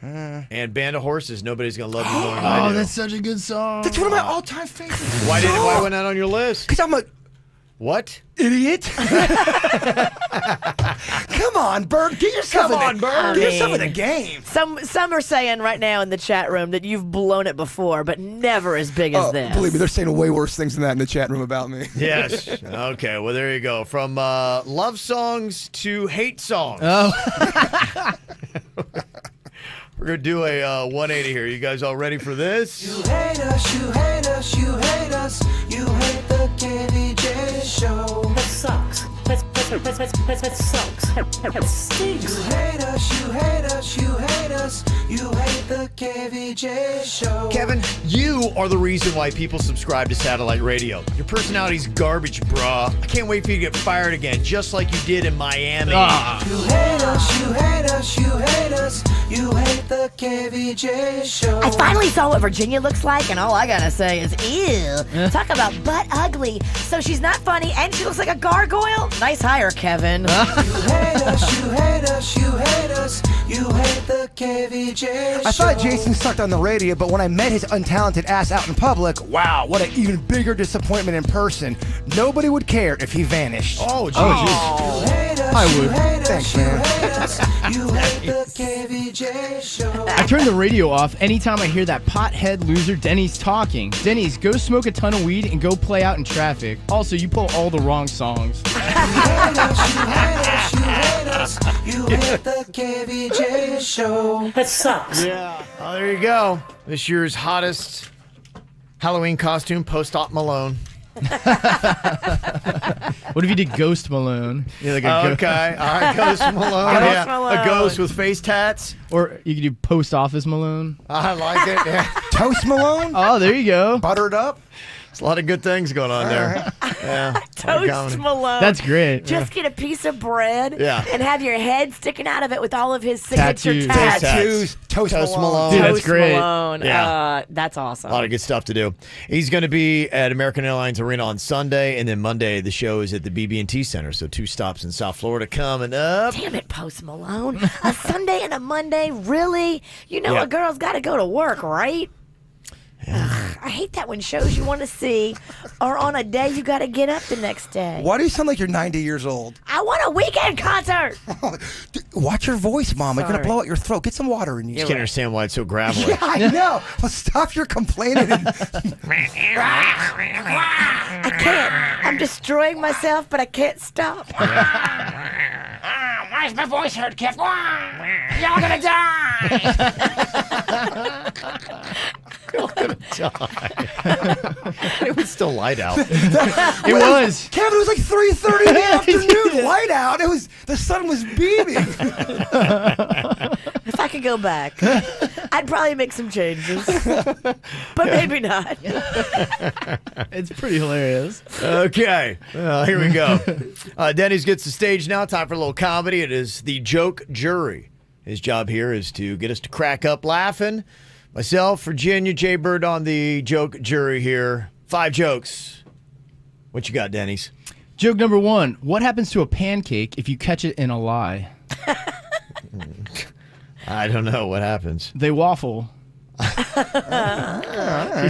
And Band of Horses, Nobody's Gonna Love You More Than I Oh, Do. that's such a good song. That's one of my all-time favorites. Why wasn't that on your list? Because I'm a What? idiot. Come on, Bird. Get yourself in Bird. Get yourself in I the game. Some are saying right now in the chat room that you've blown it before, but never as big as this. Believe me, they're saying way worse things than that in the chat room about me. Yes. Okay, well, there you go. From love songs to hate songs. Oh, We're going to do a 180 here. You guys all ready for this? You hate us, you hate us, you hate us. You hate the KVJ show. That sucks. That sucks. That stinks. You hate us, you hate us, you hate us. You hate the KVJ show. Kevin, you are the reason why people subscribe to satellite radio. Your personality's garbage, brah. I can't wait for you to get fired again, just like you did in Miami. You hate us, you hate us, you hate us. You hate the KVJ show. I finally saw what Virginia looks like, and all I gotta say is, ew. Talk about butt ugly. So she's not funny, and she looks like a gargoyle? Nice hire, Kevin. You hate us, you hate us, you hate us. You hate the KVJ show. I thought Jason sucked on the radio, but when I met his untalented ass out in public, wow, what an even bigger disappointment in person. Nobody would care if he vanished. Oh, jeez. You hate us, I you would. hate us, Thanks, you man. hate us. You hate the KVJ show. I turn the radio off anytime I hear that pothead loser Dennys talking. Dennys, go smoke a ton of weed and go play out in traffic. Also, you pull all the wrong songs. You hate us, you hate us, you hate us. You hate the KVJ show. That sucks. Yeah. Oh, there you go. This year's hottest Halloween costume, Post-Op Malone. What if you did Ghost Malone? Yeah, like a Okay. All right, Ghost Malone. Ghost Malone. A ghost with face tats. Or you could do Post Office Malone. I like it. Yeah. Toast Malone? Oh, there you go. Buttered up? There's a lot of good things going on there. Yeah. Toast Malone. That's great. Just get a piece of bread Yeah. and have your head sticking out of it with all of his signature Tattoos. tats. Tattoos. Toast Malone. Dude, that's Toast great. Malone. Yeah. That's awesome. A lot of good stuff to do. He's going to be at American Airlines Arena on Sunday, and then Monday the show is at the BB&T Center. So 2 stops in South Florida coming up. Damn it, Post Malone. A Sunday and a Monday? Really? You know Yeah. a girl's got to go to work, right? Ugh, I hate that when shows you want to see are on a day you got to get up the next day. Why do you sound like you're 90 years old? I want a weekend concert. Watch your voice, Mom. It's going to Sorry. blow out your throat. Get some water in you. I can't understand why it's so gravelly. Yeah, I know. Well, stop your complaining. I can't. I'm destroying myself, but I can't stop. Why is my voice hurt, Kev? Y'all gonna die. It was still light out. It was. Kevin, it was like 3:30 in the afternoon, light out. The sun was beaming. If I could go back, I'd probably make some changes, but maybe not. It's pretty hilarious. Okay, here we go. Dennys gets the stage now. Time for a little comedy. It is the joke jury. His job here is to get us to crack up laughing. Myself, Virginia, Jay Bird on the joke jury here. 5 jokes. What you got, Dennys? Joke number 1. What happens to a pancake if you catch it in a lie? I don't know. What happens? They waffle. You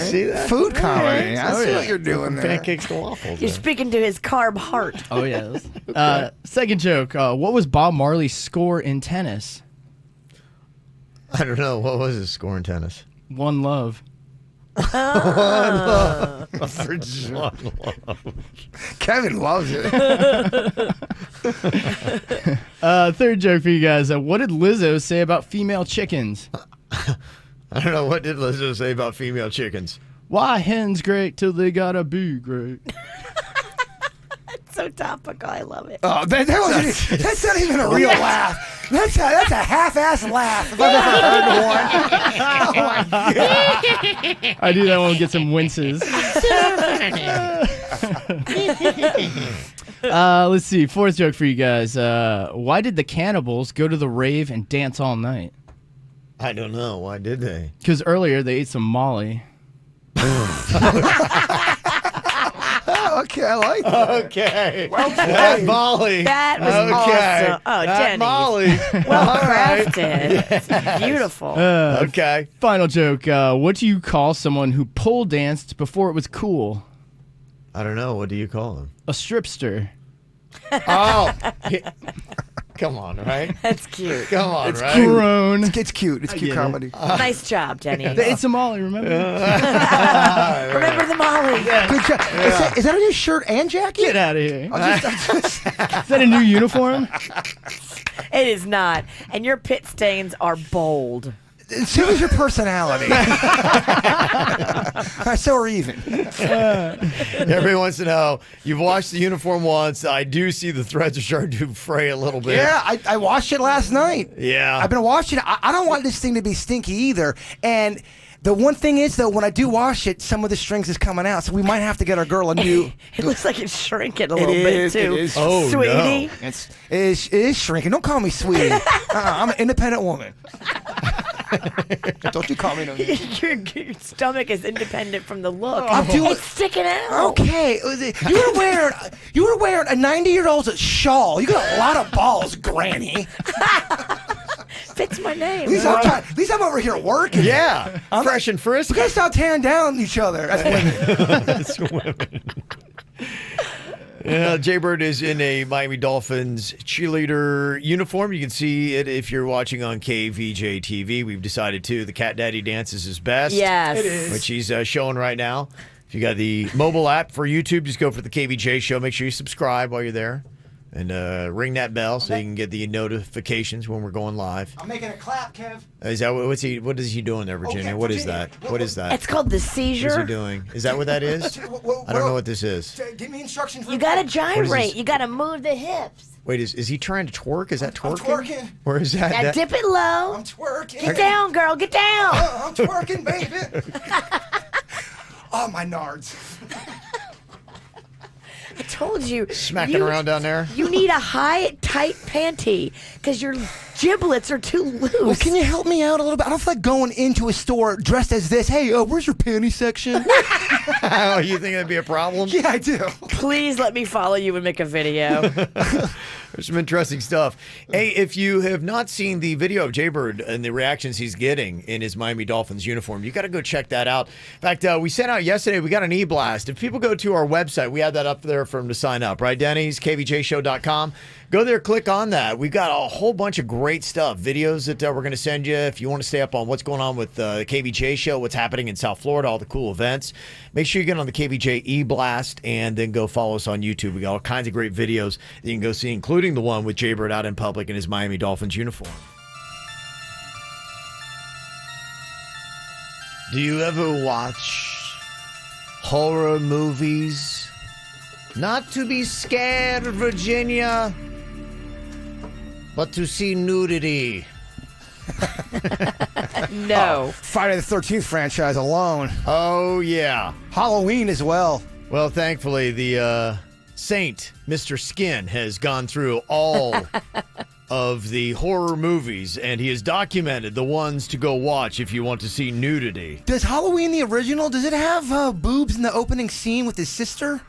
see that? Food comedy. I see yeah. what you're doing there. Pancakes to waffles. You're speaking to his carb heart. Oh, yes. Second joke. What was Bob Marley's score in tennis? I don't know. What was his score in tennis? 1 love. Kevin loves it. Third joke for you guys. What did Lizzo say about female chickens? I don't know. What did Lizzo say about female chickens? Why hens great till they gotta be great? So topical. I love it. Oh, that's not even a real laugh. That's a half-ass laugh if I've ever heard one. Oh my God. I do that one, get some winces. Let's see. Fourth joke for you guys. Why did the cannibals go to the rave and dance all night? I don't know. Why did they? Because earlier they ate some Molly. Okay, I like that. Okay. Well That played. Molly. That was okay. awesome. Oh, That Denny. Molly. Well crafted. It's beautiful. Okay. Final joke. What do you call someone who pole danced before it was cool? I don't know. What do you call him? A stripster. Oh. Come on, right? That's cute. Come on, It's right? cute. Grown. It's cute. It's cute get it. comedy. Nice job, Denny. They ate some Molly, remember? Remember the Molly. Good job. Is that on your shirt and jacket? Get out of here. Is that a new uniform? It is not. And your pit stains are bold. So is your personality. So are even. Everybody wants to know. You've washed the uniform once. I do see the threads are starting to fray a little bit. Yeah, I watched it last night. Yeah. I've been watching it. I don't want this thing to be stinky either. And the one thing is, though, when I do wash it, some of the strings is coming out. So we might have to get our girl a new. It looks like it's shrinking a It little bit, is, too. it is. Oh, Sweetie. no. It is shrinking. Don't call me sweetie. I'm an independent woman. Don't you call me no name. Your stomach is independent from the look. I'm doing- It's sticking out. Okay, you were wearing a 90-year-old's shawl. You got a lot of balls, Granny. Fits my name. At least I'm over here working. Yeah. Fresh and We frisky. gotta stop tearing down each other as women. It's women. Yeah, Jay Bird is in a Miami Dolphins cheerleader uniform. You can see it if you're watching on KVJ TV. We've decided to. The Cat Daddy dance is his best. Yes. It is. Which he's showing right now. If you got the mobile app for YouTube, just go for the KVJ show. Make sure you subscribe while you're there. And ring that bell so you can get the notifications when we're going live. I'm making a clap, Kev. Is that what is he doing there, Virginia? Okay, What is Virginia. that? What is that? It's called the What is he seizure. doing? Is that what that is? I don't know what this is. Give me instructions. You gotta is gyrate. this? You gotta move the hips. Wait, is he trying to twerk? Is that I'm twerking? twerking. Or is that? Now that- dip it low. I'm twerking. Get down, girl. Get down. I'm twerking, baby. Oh, my nards. I told you. Smacking you- around down there? You need a high, tight panty because your giblets are too loose. Well, can you help me out a little bit? I don't feel like going into a store dressed as this. Hey, where's your panty section? Oh, you think that'd be a problem? Yeah, I do. Please let me follow you and make a video. There's some interesting stuff. Hey, if you have not seen the video of Jay Bird and the reactions he's getting in his Miami Dolphins uniform, you got to go check that out. In fact, we sent out yesterday, we got an e-blast. If people go to our website, we have that up there for them to sign up, right, Dennys? KVJshow.com. Go there, click on that. We've got a whole bunch of great stuff, videos that we're going to send you. If you want to stay up on what's going on with the KVJ show, what's happening in South Florida, all the cool events, make sure you get on the KVJ e-blast and then go follow us on YouTube. We got all kinds of great videos that you can go see, including the one with Jay Bird out in public in his Miami Dolphins uniform. Do you ever watch horror movies? Not to be scared, Virginia, but to see nudity. No. Friday the 13th franchise alone. Oh, yeah. Halloween as well. Well, thankfully, the Saint, Mr. Skin, has gone through all of the horror movies, and he has documented the ones to go watch if you want to see nudity. Does Halloween, the original, does it have boobs in the opening scene with his sister?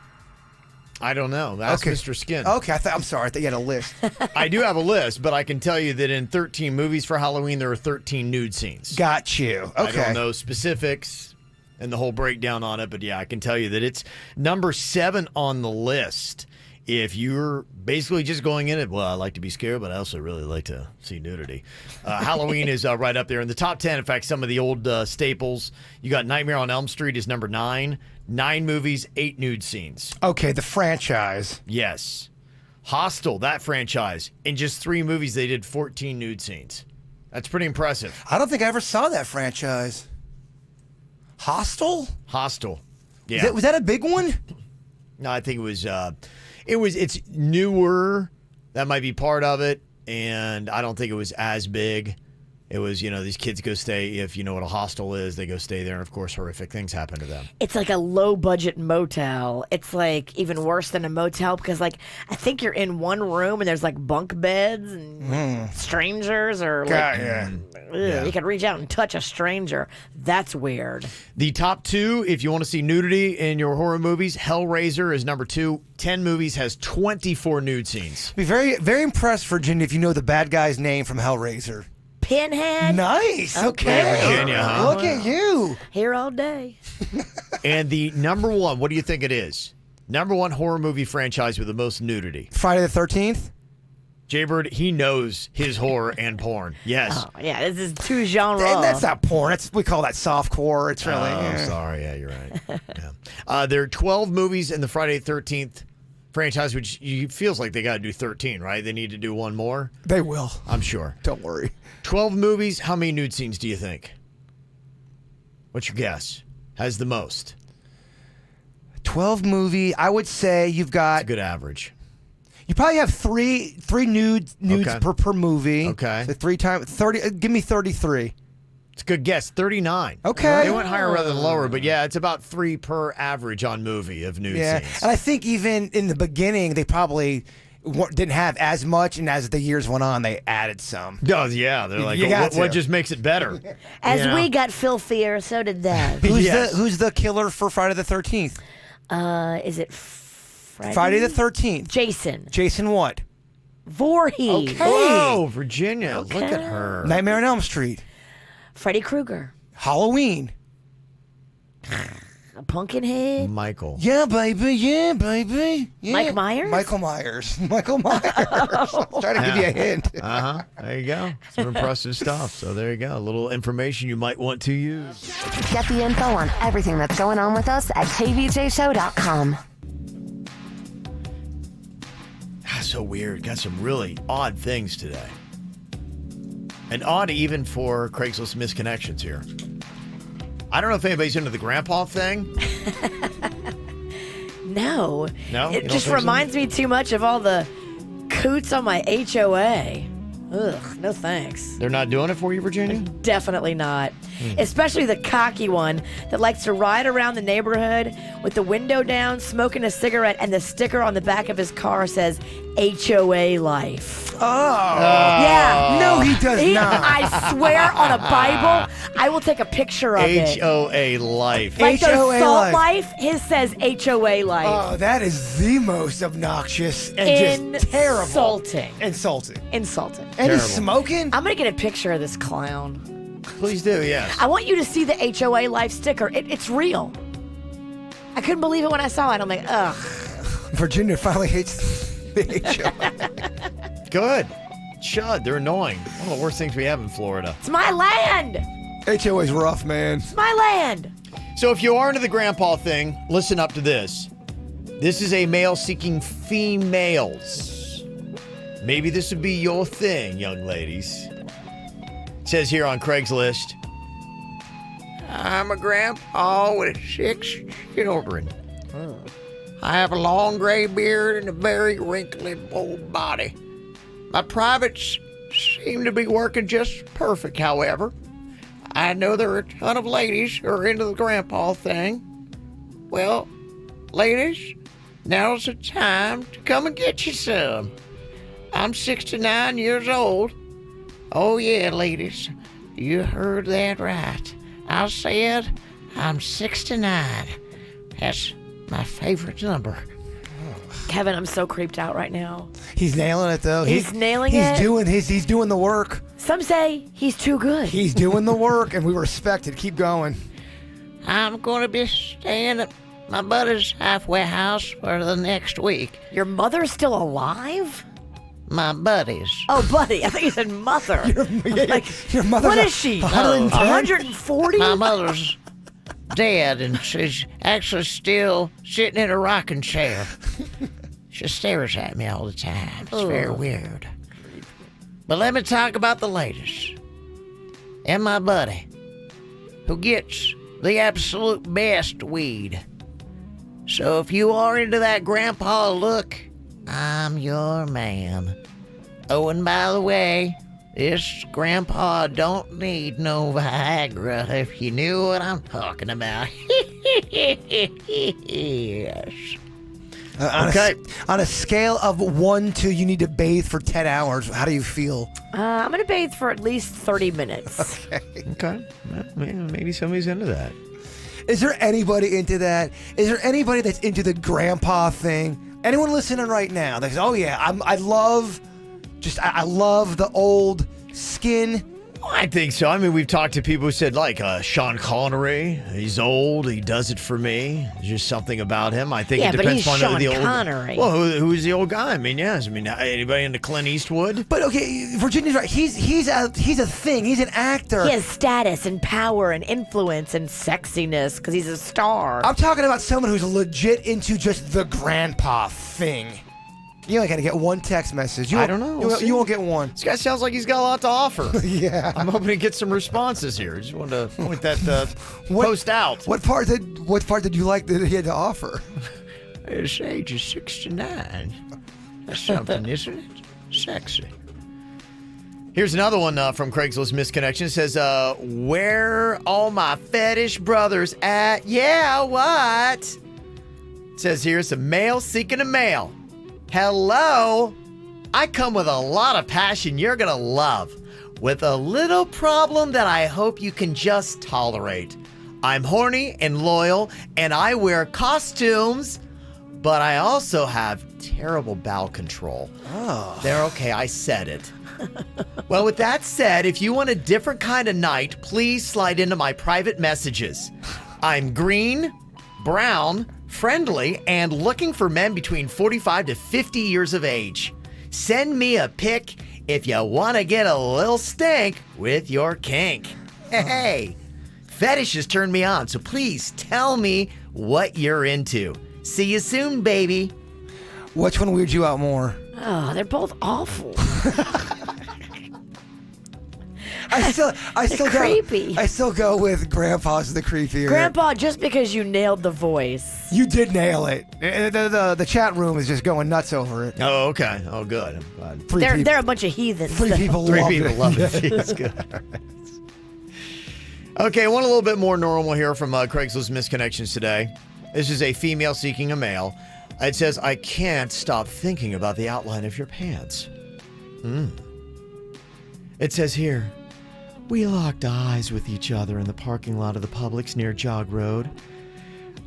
I don't know. That's Okay. Mr. Skin. Okay, I'm sorry. I thought you had a list. I do have a list, but I can tell you that in 13 movies for Halloween, there are 13 nude scenes. Got you. Okay. I don't know specifics and the whole breakdown on it, but yeah, I can tell you that it's number 7 on the list. If you're basically just going in it, well, I like to be scared, but I also really like to see nudity. Halloween is right up there in the top 10. In fact, some of the old staples. You got Nightmare on Elm Street is number 9. 9 movies, 8 nude scenes. Okay, the franchise. Yes. Hostel, that franchise. In just 3 movies, they did 14 nude scenes. That's pretty impressive. I don't think I ever saw that franchise. Hostel? Hostel. Yeah. Was that a big one? No, I think it's newer. That might be part of it. And I don't think it was as big. It was, these kids go stay, if you know what a hostel is, they go stay there. And of course, horrific things happen to them. It's like a low budget motel. It's like even worse than a motel because like I think you're in one room and there's like bunk beds and strangers or like you can reach out and touch a stranger. That's weird. The top 2, if you want to see nudity in your horror movies, Hellraiser is number 2. 10 movies has 24 nude scenes. Be very, very impressed, Virginia, if you know the bad guy's name from Hellraiser. Pinhead. Nice. Okay. Virginia, huh? Look at you. Here all day. And the number 1, what do you think it is? Number 1 horror movie franchise with the most nudity. Friday the 13th? Jaybird, he knows his horror and porn. Yes. Oh, yeah, this is 2 genres. And that's not porn. We call that softcore. It's really. Sorry. Yeah, you're right. Yeah. There are 12 movies in the Friday the 13th franchise, which feels like they got to do 13, right? They need to do one more. They will. I'm sure. Don't worry. 12 movies. How many nude scenes do you think? What's your guess? Has the most? 12 movie. I would say you've got. It's a good average. You probably have three nudes Okay. per movie. Okay. So 3 times 30. Give me 33. It's a good guess. 39. Okay. They went higher rather than lower, but yeah, it's about 3 per average on movie of nude Yeah, scenes. and I think even in the beginning they probably didn't have as much, and as the years went on, they added some. Oh, yeah. They're like, You got what to. just makes it better? As You know? we got filthier, so did that. Who's the killer for Friday the 13th? Is it Friday? Friday the 13th. Jason. Jason what? Voorhees. Okay. Whoa, Virginia. Look at her. Nightmare on Elm Street. Freddy Krueger. Halloween. Pumpkinhead. Michael. Yeah, baby. Yeah, baby. Yeah. Mike Myers? Michael Myers. Michael Myers. Trying to give you a hint. Uh-huh. There you go. Some impressive stuff. So there you go. A little information you might want to use. Get the info on everything that's going on with us at kvjshow.com. So weird. Got some really odd things today. And odd even for Craigslist misconnections here. I don't know if anybody's into the grandpa thing. No. No? You It don't just think so? reminds me too much of all the coots on my HOA. Ugh, no thanks. They're not doing it for you, Virginia? Definitely not. Hmm. Especially the cocky one that likes to ride around the neighborhood with the window down, smoking a cigarette, and the sticker on the back of his car says HOA life. Oh. Yeah. No, he does not. I swear on a Bible, I will take a picture of it. HOA life. Like those HOA Salt life. Life, his says HOA life. Oh, that is the most obnoxious and just terrible. Insulting. Insulting. Insulting. And he's Terrible. smoking? I'm going to get a picture of this clown. Please do, yes. I want you to see the HOA life sticker. It's real. I couldn't believe it when I saw it. I'm like, ugh. Virginia finally hates the HOA. Good. Should. They're annoying. One of the worst things we have in Florida. It's my land. HOA's rough, man. It's my land. So if you are into the grandpa thing, listen up to this. This is a male seeking females. Maybe this would be your thing, young ladies. It says here on Craigslist, I'm a grandpa with 6 children. I have a long gray beard and a very wrinkly old body. My privates seem to be working just perfect, however. I know there are a ton of ladies who are into the grandpa thing. Well, ladies, now's the time to come and get you some. I'm 69 years old. Oh yeah, ladies, you heard that right. I said I'm 69. That's my favorite number. Kevin, I'm so creeped out right now. He's nailing it though. He's nailing it. He's doing the work. Some say he's too good. He's doing the work, and we respect it. Keep going. I'm going to be staying at my buddy's halfway house for the next week. Your mother's still alive? My buddies. Oh, buddy. I think you said mother. Your mother's What is she? 110? 140? My mother's dead, and she's actually still sitting in a rocking chair. She stares at me all the time. It's very weird. But let me talk about the latest. And my buddy, who gets the absolute best weed. So if you are into that grandpa look, I'm your man. Oh, and by the way, this grandpa don't need no Viagra, if you knew what I'm talking about. Yes. On a scale of 1 to you need to bathe for 10 hours, how do you feel? I'm going to bathe for at least 30 minutes. Okay. Well, maybe somebody's into that. Is there anybody into that? Is there anybody that's into the grandpa thing? Anyone listening right now that says, oh yeah, I love the old skin. I think so. I mean, we've talked to people who said, like, Sean Connery, he's old, he does it for me. There's just something about him. I think Yeah, it but depends he's on Sean the old. Connery. Well, who's the old guy? I mean, yes. I mean, anybody into Clint Eastwood? But okay, Virginia's right. He's a thing. He's an actor. He has status and power and influence and sexiness because he's a star. I'm talking about someone who's legit into just the grandpa thing. You only got to get one text message. I don't know. We'll see. You won't get one. This guy sounds like he's got a lot to offer. Yeah. I'm hoping to get some responses here. Just wanted to point that post out. What part did you like that he had to offer? His age is 69. That's something, isn't it? Sexy. Here's another one from Craigslist Misconnection. It says, where all my fetish brothers at? Yeah, what? It says here, it's a male seeking a male. Hello? I come with a lot of passion you're going to love, with a little problem that I hope you can just tolerate. I'm horny and loyal, and I wear costumes, but I also have terrible bowel control. Oh. There, okay, I said it. Well, with that said, if you want a different kind of night, please slide into my private messages. I'm green, brown, friendly, and looking for men between 45 to 50 years of age. Send me a pic if you want to get a little stank with your kink. Hey, fetishes turn me on, so please tell me what you're into. See you soon, baby. Which one weirds you out more? Oh, they're both awful. I still creepy. I still go with Grandpa's the creepier. Grandpa, just because you nailed the voice. You did nail it. The chat room is just going nuts over it. Oh, okay. Oh, good. I'm glad. They're a bunch of heathens. Three people love it. It's good. All right. Okay, I want a little bit more normal here from Craigslist Misconnections today. This is a female seeking a male. It says, I can't stop thinking about the outline of your pants. It says here, we locked eyes with each other in the parking lot of the Publix near Jog Road.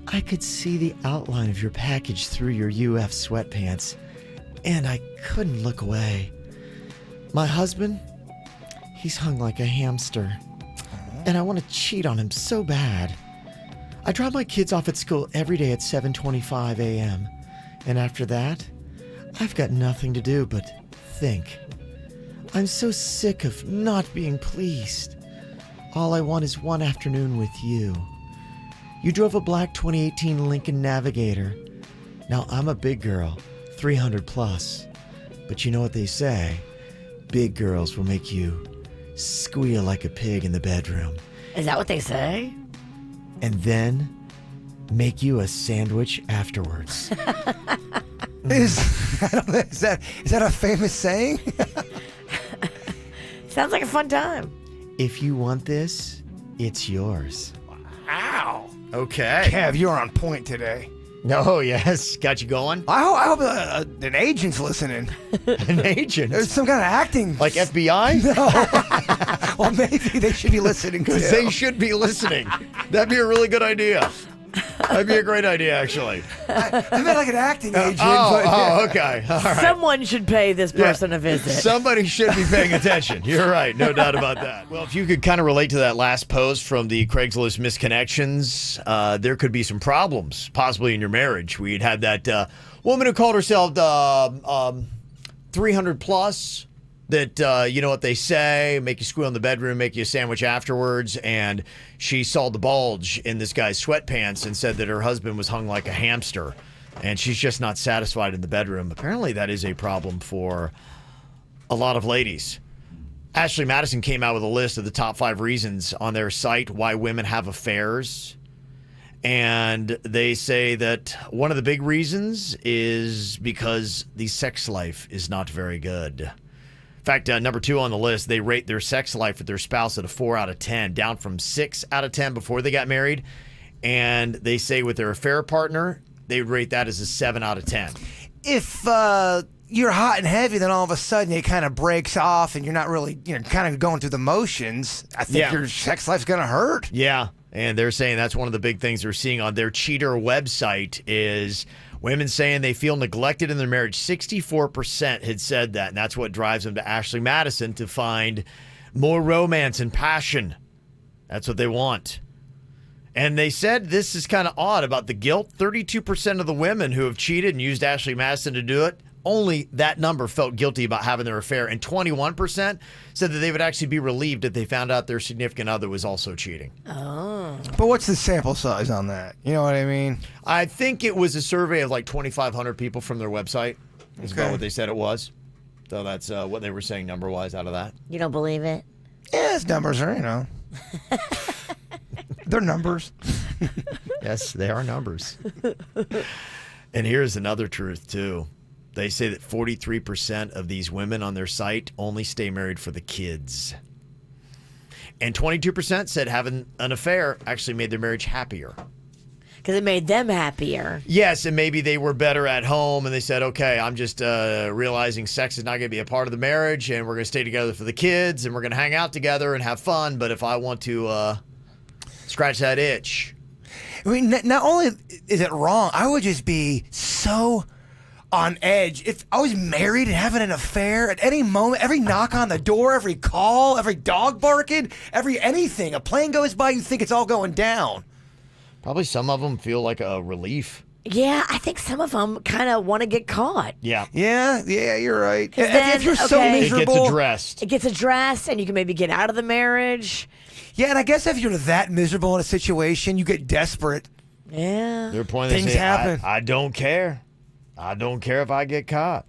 I could see the outline of your package through your UF sweatpants, and I couldn't look away. My husband, he's hung like a hamster, and I want to cheat on him so bad. I drop my kids off at school every day at 7:25 a.m., and after that, I've got nothing to do but think. I'm so sick of not being pleased. All I want is one afternoon with you. You drove a black 2018 Lincoln Navigator. Now I'm a big girl, 300 plus. But you know what they say? Big girls will make you squeal like a pig in the bedroom. Is that what they say? and then make you a sandwich afterwards. Is that a famous saying? Sounds like a fun time. If you want this, it's yours. Ow. Okay. Kev, you're on point today. Oh, yes. Got you going? I hope an agent's listening. An agent? There's some kind of acting. Like FBI? Well, maybe they should be listening too. Because they should be listening. That'd be a really good idea. That'd be a great idea, actually. I meant like an acting agent. Okay. All right. Someone should pay this person a visit. Somebody should be paying attention. You're right. No doubt about that. Well, if you could kind of relate to that last post from the Craigslist misconnections, there could be some problems, possibly in your marriage. We'd had that woman who called herself 300 plus. That, you know what they say, make you squeal in the bedroom, make you a sandwich afterwards. And she saw the bulge in this guy's sweatpants and said that her husband was hung like a hamster. And she's just not satisfied in the bedroom. Apparently that is a problem for a lot of ladies. Ashley Madison came out with a list of the top 5 reasons on their site why women have affairs. And they say that one of the big reasons is because the sex life is not very good. In fact, number 2 on the list, they rate their sex life with their spouse at a 4 out of 10, down from 6 out of 10 before they got married. And they say with their affair partner, they would rate that as a 7 out of 10. If you're hot and heavy, then all of a sudden it kind of breaks off and you're not really, kind of going through the motions, I think your sex life's going to hurt. Yeah, and they're saying that's one of the big things they're seeing on their cheater website is women saying they feel neglected in their marriage. 64% had said that, and that's what drives them to Ashley Madison to find more romance and passion. That's what they want. And they said this is kind of odd about the guilt. 32% of the women who have cheated and used Ashley Madison to do it, only that number felt guilty about having their affair. And 21% said that they would actually be relieved if they found out their significant other was also cheating. Oh. But what's the sample size on that? You know what I mean? I think it was a survey of like 2,500 people from their website. Is about what they said it was. So that's what they were saying number-wise out of that. You don't believe it? Yeah, his numbers are, they're numbers. Yes, they are numbers. And here's another truth, too. They say that 43% of these women on their site only stay married for the kids. And 22% said having an affair actually made their marriage happier. Because it made them happier. Yes, and maybe they were better at home and they said, okay, I'm just realizing sex is not going to be a part of the marriage and we're going to stay together for the kids and we're going to hang out together and have fun. But if I want to scratch that itch. I mean, not only is it wrong, I would just be so on edge. If I was married and having an affair at any moment, every knock on the door, every call, every dog barking, every anything, a plane goes by, you think it's all going down. Probably some of them feel like a relief. Yeah, I think some of them kind of want to get caught. Yeah. Yeah, you're right. Then, if you're so okay, miserable, it gets addressed. It gets addressed, and you can maybe get out of the marriage. Yeah, and I guess if you're that miserable in a situation, you get desperate. Yeah. Their point Things is, happen. I don't care. I don't care if I get caught.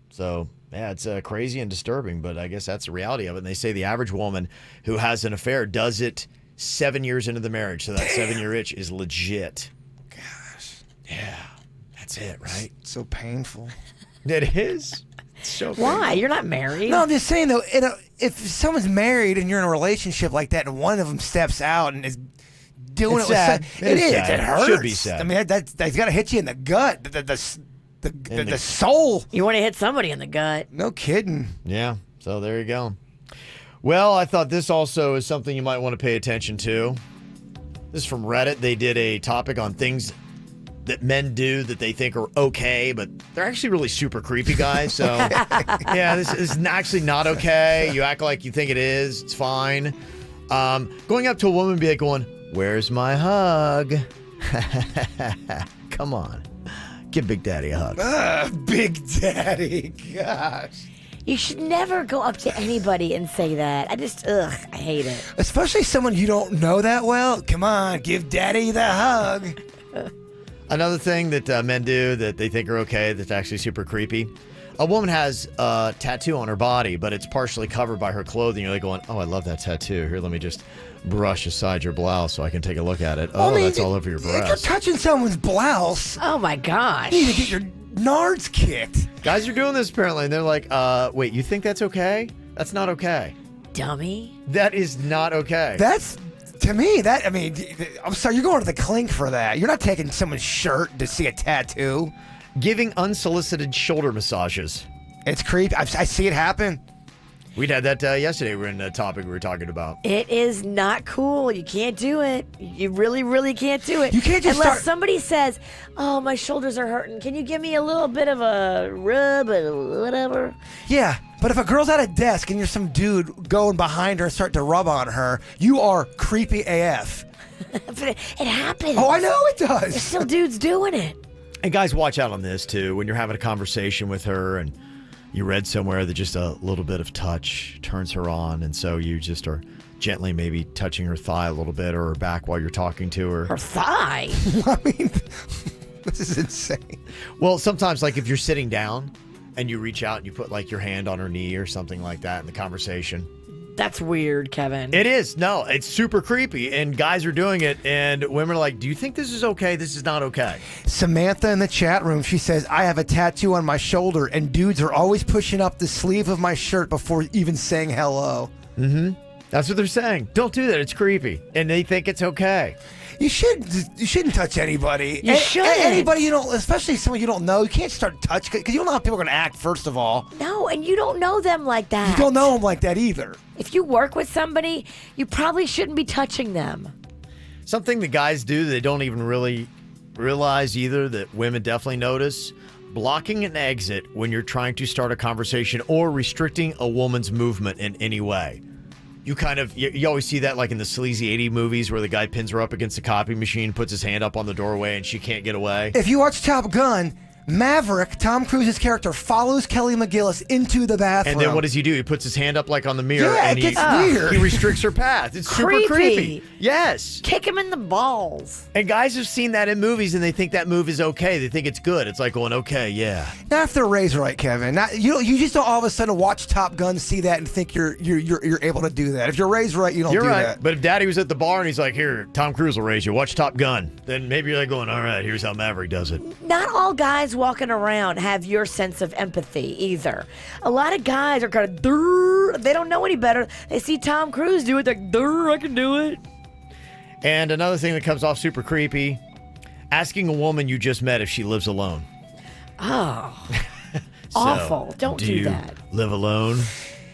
So, yeah, it's crazy and disturbing, but I guess that's the reality of it. And they say the average woman who has an affair does it 7 years into the marriage. So that 7-year itch is legit. Gosh. Yeah, that's it, right? It's so painful. It is. It's so Why? You're not married. No, I'm just saying, though, if someone's married and you're in a relationship like that and one of them steps out and is doing It's it with sad. it is. sad. It hurts. Should be sad. I mean, that's got to hit you in the gut. The soul. You want to hit somebody in the gut. No kidding. Yeah, so there you go. Well, I thought this also is something you might want to pay attention to. This is from Reddit. They did a topic on things that men do that they think are okay, but they're actually really super creepy, guys. So, yeah, this is actually not okay. You act like you think it is. It's fine. Going up to a woman and be like going, "Where's my hug?" Come on. Give Big Daddy a hug. Big Daddy. Gosh. You should never go up to anybody and say that. I hate it. Especially someone you don't know that well. Come on, give Daddy the hug. Another thing that men do that they think are okay that's actually super creepy. a woman has a tattoo on her body, but it's partially covered by her clothing. You're like going, oh, I love that tattoo. Here, let me just brush aside your blouse so I can take a look at it. Oh, that's all over your If you're breast. touching someone's blouse, Oh my gosh. you need to get your nards kicked. Guys are doing this apparently, and they're like, wait, you think that's okay? That's not okay. Dummy. That is not okay. That's, to me, I'm sorry, you're going to the clink for that. You're not taking someone's shirt to see a tattoo. Giving unsolicited shoulder massages. It's creepy. I see it happen. We'd had that yesterday. We were in the topic we were talking about. It is not cool. You can't do it. You really, really can't do it. You can't just Unless start- somebody says, oh, my shoulders are hurting. Can you give me a little bit of a rub or whatever? Yeah, but if a girl's at a desk and you're some dude going behind her and start to rub on her, you are creepy AF. It happens. Oh, I know it There's does. still dudes doing it. And guys, watch out on this too. When you're having a conversation with her and you read somewhere that just a little bit of touch turns her on, and so you just are gently maybe touching her thigh a little bit or her back while you're talking to her. Her thigh. I mean, this is insane. Well, sometimes like if you're sitting down and you reach out and you put like your hand on her knee or something like that in the conversation. That's weird, Kevin. It is. No, it's super creepy, and guys are doing it, and women are like, do you think this is okay? This is not okay. Samantha in the chat room, she says, I have a tattoo on my shoulder, and dudes are always pushing up the sleeve of my shirt before even saying hello. That's what they're saying. Don't do that. It's creepy. And they think it's okay. You shouldn't touch anybody. You shouldn't. Anybody you don't, especially someone you don't know. You can't start touching because you don't know how people are going to act. First of all, No, and you don't know them like that. you don't know them like that either. If you work with somebody, you probably shouldn't be touching them. Something that guys do they don't even really realize either that women definitely notice. Blocking an exit when you're trying to start a conversation or restricting a woman's movement in any way. You always see that like in the sleazy 80 movies where the guy pins her up against the copy machine, puts his hand up on the doorway, and she can't get away. If you watch Top Gun, Maverick, Tom Cruise's character, follows Kelly McGillis into the bathroom. And then what does he do? He puts his hand up like on the mirror Yeah, and it gets weird. he restricts her path. It's super Creepy. creepy. Yes. Kick him in the balls. And guys have seen that in movies and they think that move is okay. They think it's good. It's like going, okay, yeah. Not if they're raised right, Kevin. You just don't all of a sudden watch Top Gun, see that, and think you're able to do that. If you're raised right, you don't You're do right. that. But if Daddy was at the bar and he's like, here, Tom Cruise will raise you. Watch Top Gun. Then maybe you're like going, all right, here's how Maverick does it. Not all guys walking around have your sense of empathy either. A lot of guys are kind of, "Durr," they don't know any better. They see Tom Cruise do it, they're like, "Durr, I can do it." And another thing that comes off super creepy, asking a woman you just met if she lives alone. Oh, So, awful. Don't do you that. live alone?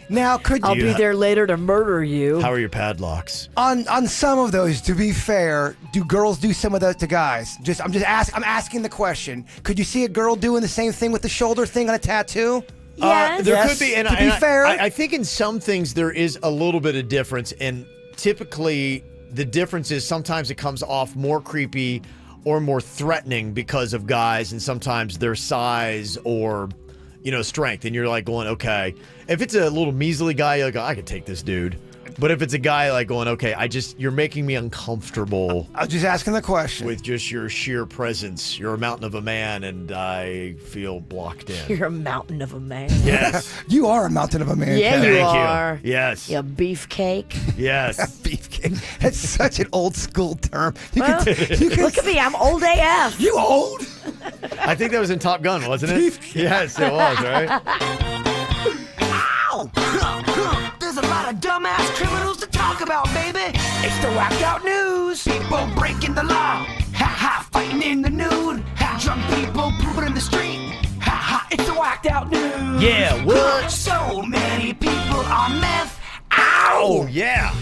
Now, could I'll you, be there later to murder you. How are your padlocks? on some of those, to be fair, do girls do some of those to guys? I'm asking the question. Could you see a girl doing the same thing with the shoulder thing on a tattoo? Yes. There Yes, could be. And to be fair. I think in some things there is a little bit of difference. And typically the difference is sometimes it comes off more creepy or more threatening because of guys and sometimes their size or, strength. And you're like going, okay. If it's a little measly guy, you're like, I could take this dude. But if it's a guy like going, okay, you're making me uncomfortable I was just asking the question. with just your sheer presence. You're a mountain of a man and I feel blocked in. You're a mountain of a man. Yes. You are a mountain of a man. Yeah, Kevin. you Thank are. you. Yes. You beefcake. Yes. Beefcake. That's such an old school term. You Well, can look at me, I'm old AF. You old? I think that was in Top Gun, wasn't it? Yes, it was, right? Ow! There's a lot of dumbass criminals to talk about, baby. It's the whacked out news. People breaking the law. Ha ha, fighting in the nude. Ha, drunk people pooping in the street. Ha ha, it's the whacked out news. Yeah, what? So many people on meth. Oh, Ow! yeah.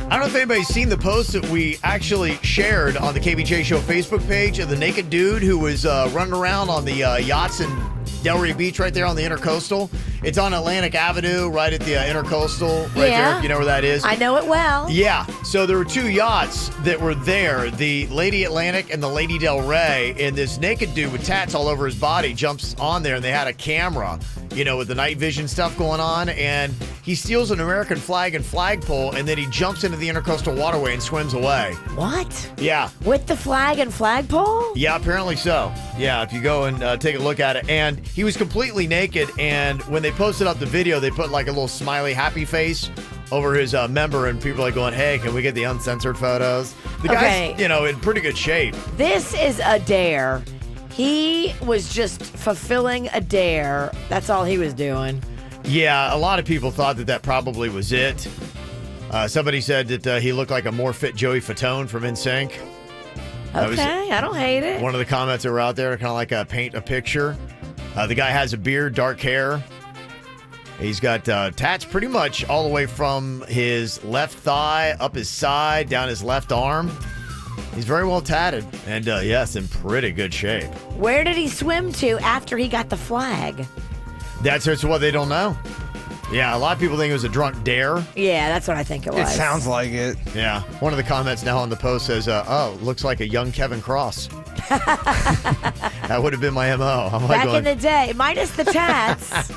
I don't know if anybody's seen the post that we actually shared on the KVJ Show Facebook page of the naked dude who was running around on the yachts in Delray Beach right there on the Intercoastal. It's on Atlantic Avenue right at the Intercoastal right there. You know where that is? I know it well. Yeah, so there were two yachts that were there, the Lady Atlantic and the Lady Del Rey, and this naked dude with tats all over his body jumps on there, and they had a camera, with the night vision stuff going on, and he steals an American flag and flagpole, and then he jumps into the intercoastal waterway and swims away. What? Yeah. With the flag and flagpole? Yeah, apparently so. Yeah, if you go and take a look at it. And he was completely naked, and when they posted up the video, they put like a little smiley happy face over his member, and people are like going, hey, can we get the uncensored photos? The guy's, in pretty good shape. This is a dare. He was just fulfilling a dare. That's all he was doing. Yeah, a lot of people thought that probably was it. Somebody said that he looked like a more fit Joey Fatone from NSYNC. Okay, I don't hate it. One of the comments that were out there, kind of like paint a picture. The guy has a beard, dark hair. He's got tats pretty much all the way from his left thigh, up his side, down his left arm. He's very well tatted, and yes, in pretty good shape. Where did he swim to after he got the flag? That's what they don't know. Yeah, a lot of people think it was a drunk dare. Yeah, that's what I think it was. It sounds like it. Yeah. One of the comments now on the post says, looks like a young Kevin Cross. That would have been my MO. I'm like Back in the day, minus the tats.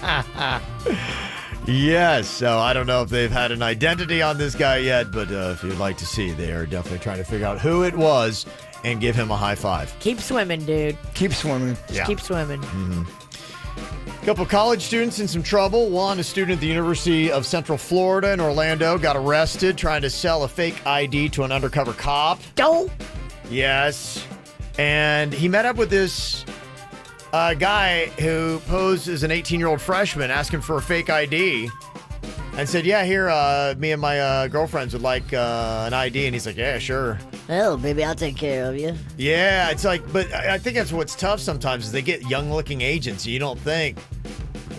Yes, so I don't know if they've had an identity on this guy yet, but if you'd like to see, they are definitely trying to figure out who it was and give him a high five. Keep swimming, dude. Keep swimming. Just keep swimming. A couple college students in some trouble. One, a student at the University of Central Florida in Orlando, got arrested trying to sell a fake ID to an undercover cop. Don't. Yes. And he met up with this guy who posed as an 18-year-old freshman, asking for a fake ID, and said, yeah, here, me and my girlfriends would like an ID. And he's like, yeah, sure. Oh, baby, I'll take care of you. Yeah, it's like, but I think that's what's tough sometimes is they get young-looking agents. You don't think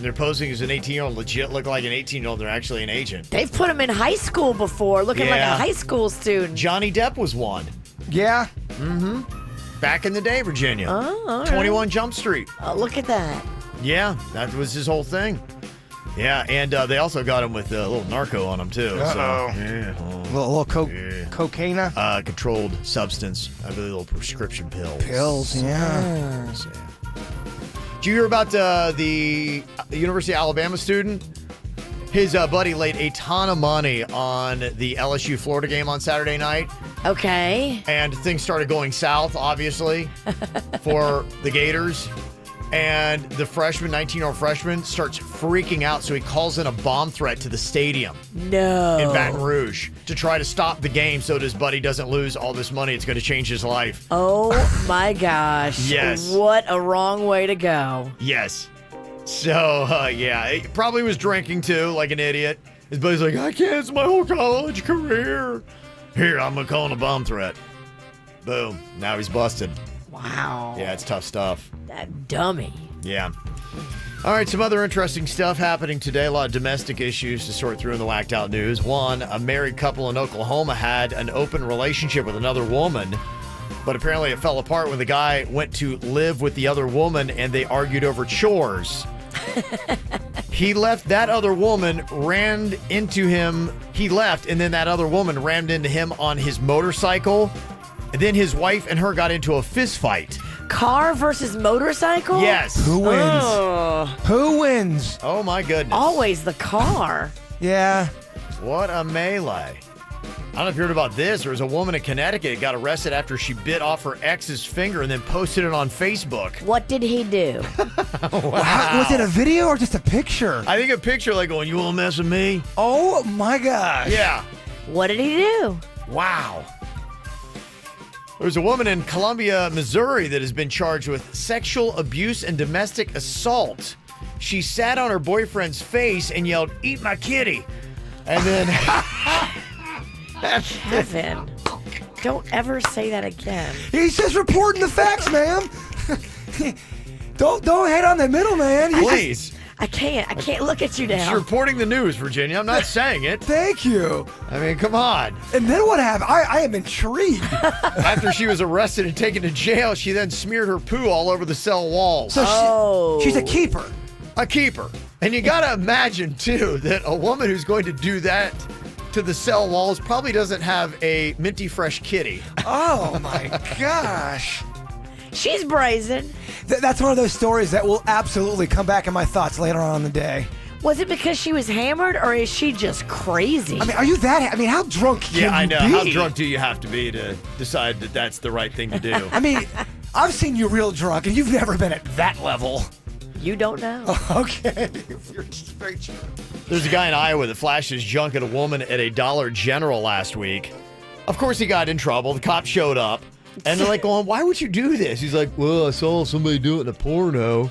they're posing as an 18-year-old, legit look like an 18-year-old. They're actually an agent. They've put him in high school before, looking like a high school student. Johnny Depp was one. Yeah. Mm-hmm. Back in the day, Virginia. Oh, all right. 21 Jump Street. Oh, look at that. Yeah, that was his whole thing. Yeah, and they also got him with a little narco on him, too. Uh-oh. So, yeah. A little cocaine. Controlled substance. I believe little prescription pills. Pills, yeah. So, yeah. Did you hear about the University of Alabama student? His buddy laid a ton of money on the LSU Florida game on Saturday night. Okay. And things started going south, obviously, for the Gators. And the 19-year-old freshman, starts freaking out. So he calls in a bomb threat to the stadium No. in Baton Rouge to try to stop the game so that his buddy doesn't lose all this money. It's going to change his life. Oh, my gosh. Yes. What a wrong way to go. Yes. So, yeah, he probably was drinking too, like an idiot. His buddy's like, I cancel my whole college career. Here, I'm going to call in a bomb threat. Boom. Now he's busted. Wow. Yeah, it's tough stuff. That dummy. Yeah. All right, some other interesting stuff happening today. A lot of domestic issues to sort through in the whacked out news. One, a married couple in Oklahoma had an open relationship with another woman, but apparently it fell apart when the guy went to live with the other woman and they argued over chores. He left, that other woman ran into him. He left, and then that other woman rammed into him on his motorcycle. And then his wife and her got into a fist fight. Car versus motorcycle? Yes. Who wins? Oh, Who wins? Oh, my goodness. always the car. Yeah. What a melee. I don't know if you heard about this. There was a woman in Connecticut got arrested after she bit off her ex's finger and then posted it on Facebook. What did he do? Wow. Was it a video or just a picture? I think a picture like going, you want to mess with me? Oh my gosh. Yeah. What did he do? Wow. There's a woman in Columbia, Missouri that has been charged with sexual abuse and domestic assault. She sat on her boyfriend's face and yelled, "Eat my kitty." And then... Kevin, don't ever say that again. He's just reporting the facts, ma'am. Don't hate on the middleman. Please. I can't look at you She's now. reporting the news, Virginia. I'm not saying it. Thank you. I mean, come on. And then what happened? I am intrigued. After she was arrested and taken to jail, she then smeared her poo all over the cell walls. So she's a keeper. A keeper. And you got to imagine, too, that a woman who's going to do that to the cell walls probably doesn't have a minty fresh kitty. Oh, my gosh. She's brazen. That's one of those stories that will absolutely come back in my thoughts later on in the day. Was it because she was hammered, or is she just crazy? I mean, are you that? I mean, how drunk can Yeah, I you know. be? How drunk do you have to be to decide that that's the right thing to do? I mean, I've seen you real drunk, and you've never been at that level. You don't know. Okay. You're just very true. There's a guy in Iowa that flashed his junk at a woman at a Dollar General last week. Of course, he got in trouble. The cops showed up, and they're like going, why would you do this? He's like, well, I saw somebody do it in a porno,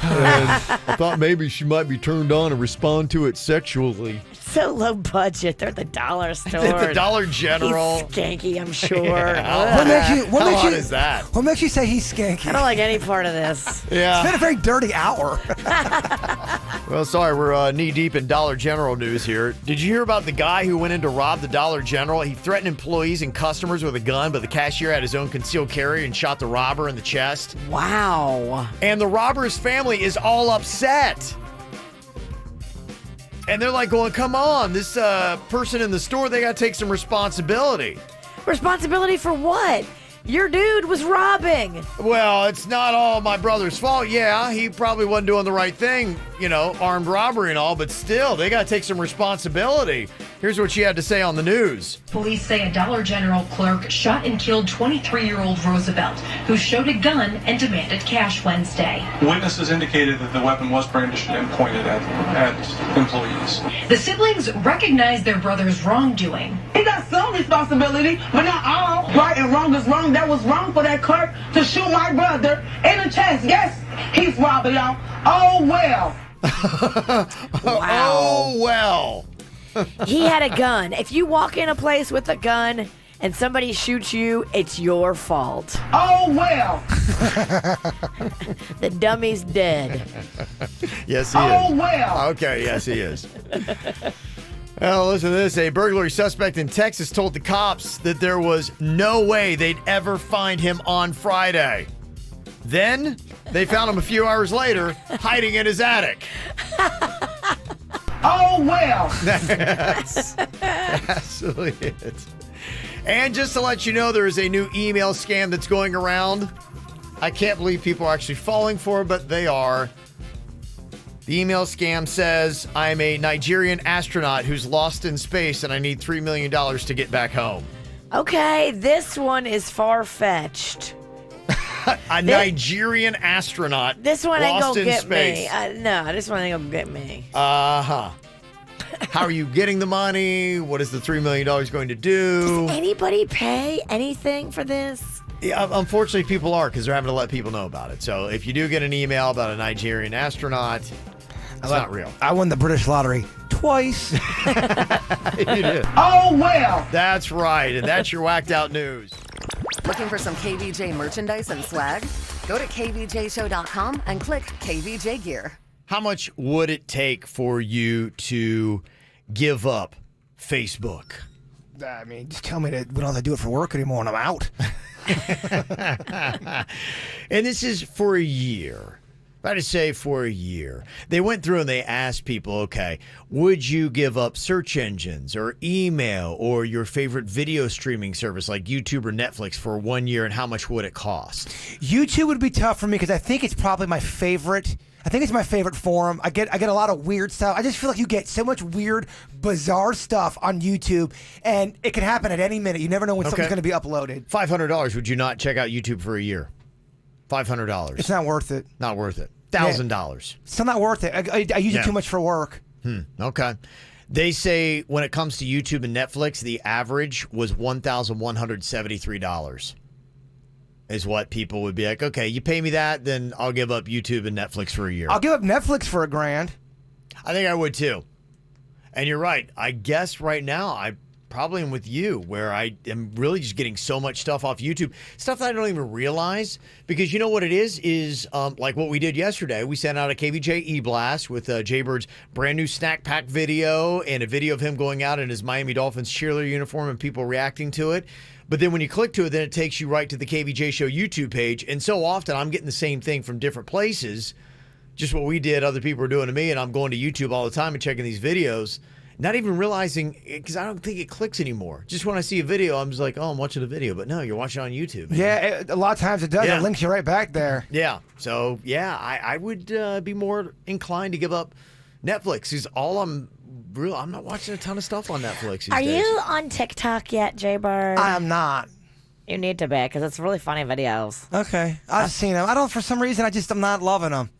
and I thought maybe she might be turned on and respond to it sexually. So low budget. They're at the dollar store. At the Dollar General. He's skanky, I'm sure. What makes you? What How makes hot you? is that? What makes you say he's skanky? I don't like any part of this. Yeah. It's been a very dirty hour. Well, sorry, we're knee-deep in Dollar General news here. Did you hear about the guy who went in to rob the Dollar General? He threatened employees and customers with a gun, but the cashier had his own concealed carry and shot the robber in the chest. Wow. And the robber's family is all upset. And they're like going, come on, this person in the store, they got to take some responsibility. Responsibility for what? Your dude was robbing. Well, it's not all my brother's fault. Yeah, he probably wasn't doing the right thing, you know, armed robbery and all, but still, they got to take some responsibility. Here's what she had to say on the news. Police say a Dollar General clerk shot and killed 23-year-old Roosevelt, who showed a gun and demanded cash Wednesday. Witnesses indicated that the weapon was brandished and pointed at employees. The siblings recognized their brother's wrongdoing. He got some responsibility, but not all. Right and wrong is wrong. That was wrong for that clerk to shoot my brother in the chest. Yes, he's robbing y'all. Oh, well. Wow. Oh, well. He had a gun. If you walk in a place with a gun and somebody shoots you, it's your fault. Oh, well. The dummy's dead. Yes, he Oh, is. well. Okay, yes, he is. Well, listen to this. A burglary suspect in Texas told the cops that there was no way they'd ever find him on Friday. Then they found him a few hours later hiding in his attic. Oh, well. That's absolutely it. And just to let you know, there is a new email scam that's going around. I can't believe people are actually falling for it, but they are. The email scam says, I'm a Nigerian astronaut who's lost in space and I need $3 million to get back home. Okay, this one is far-fetched. A Nigerian astronaut This one ain't lost gonna in get space. me. No, this one ain't gonna get me. Uh-huh. How are you getting the money? What is the $3 million going to do? Does anybody pay anything for this? Yeah, unfortunately, people are because they're having to let people know about it. So if you do get an email about a Nigerian astronaut, it's not real. I won the British lottery twice. You did. Oh, well. That's right. And that's your whacked out news. Looking for some KVJ merchandise and swag? Go to kvjshow.com and click KVJ Gear. How much would it take for you to give up Facebook? I mean, just tell me that we don't have to do it for work anymore and I'm out. And this is for a year. If I just say for a year. They went through and they asked people, okay, would you give up search engines or email or your favorite video streaming service like YouTube or Netflix for 1 year, and how much would it cost? YouTube would be tough for me because I think it's probably my favorite. I think it's my favorite forum. I get a lot of weird stuff. I just feel like you get so much weird, bizarre stuff on YouTube, and it can happen at any minute. You never know when something's going to be uploaded. $500. Would you not check out YouTube for a year? $500. It's not worth it. Not worth it. $1,000. Still not worth it. I use it too much for work. Okay. They say when it comes to YouTube and Netflix, the average was $1,173 is what people would be like, okay, you pay me that, then I'll give up YouTube and Netflix for a year. I'll give up Netflix for $1,000. I think I would too. And you're right. I guess right now I probably am with you, where I am really just getting so much stuff off YouTube, stuff that I don't even realize, because you know what it is like what we did yesterday. We sent out a KVJ e-blast with Jaybird's brand new snack pack video and a video of him going out in his Miami Dolphins cheerleader uniform and people reacting to it. But then when you click to it, then it takes you right to the KVJ Show YouTube page. And so often I'm getting the same thing from different places. Just what we did, other people are doing to me, and I'm going to YouTube all the time and checking these videos. not even realizing, because I don't think it clicks anymore. Just when I see a video, I'm just like, oh, I'm watching a video. But no, you're watching it on YouTube. Man. Yeah, a lot of times it does. Yeah. It links you right back there. Yeah. So, yeah, I would be more inclined to give up Netflix. Is all I'm not watching a ton of stuff on Netflix these Are days. you on TikTok yet, Jay Bird? I am not. You need to be, because it's really funny videos. Okay, I've seen them. I don't. For some reason, I'm not loving them.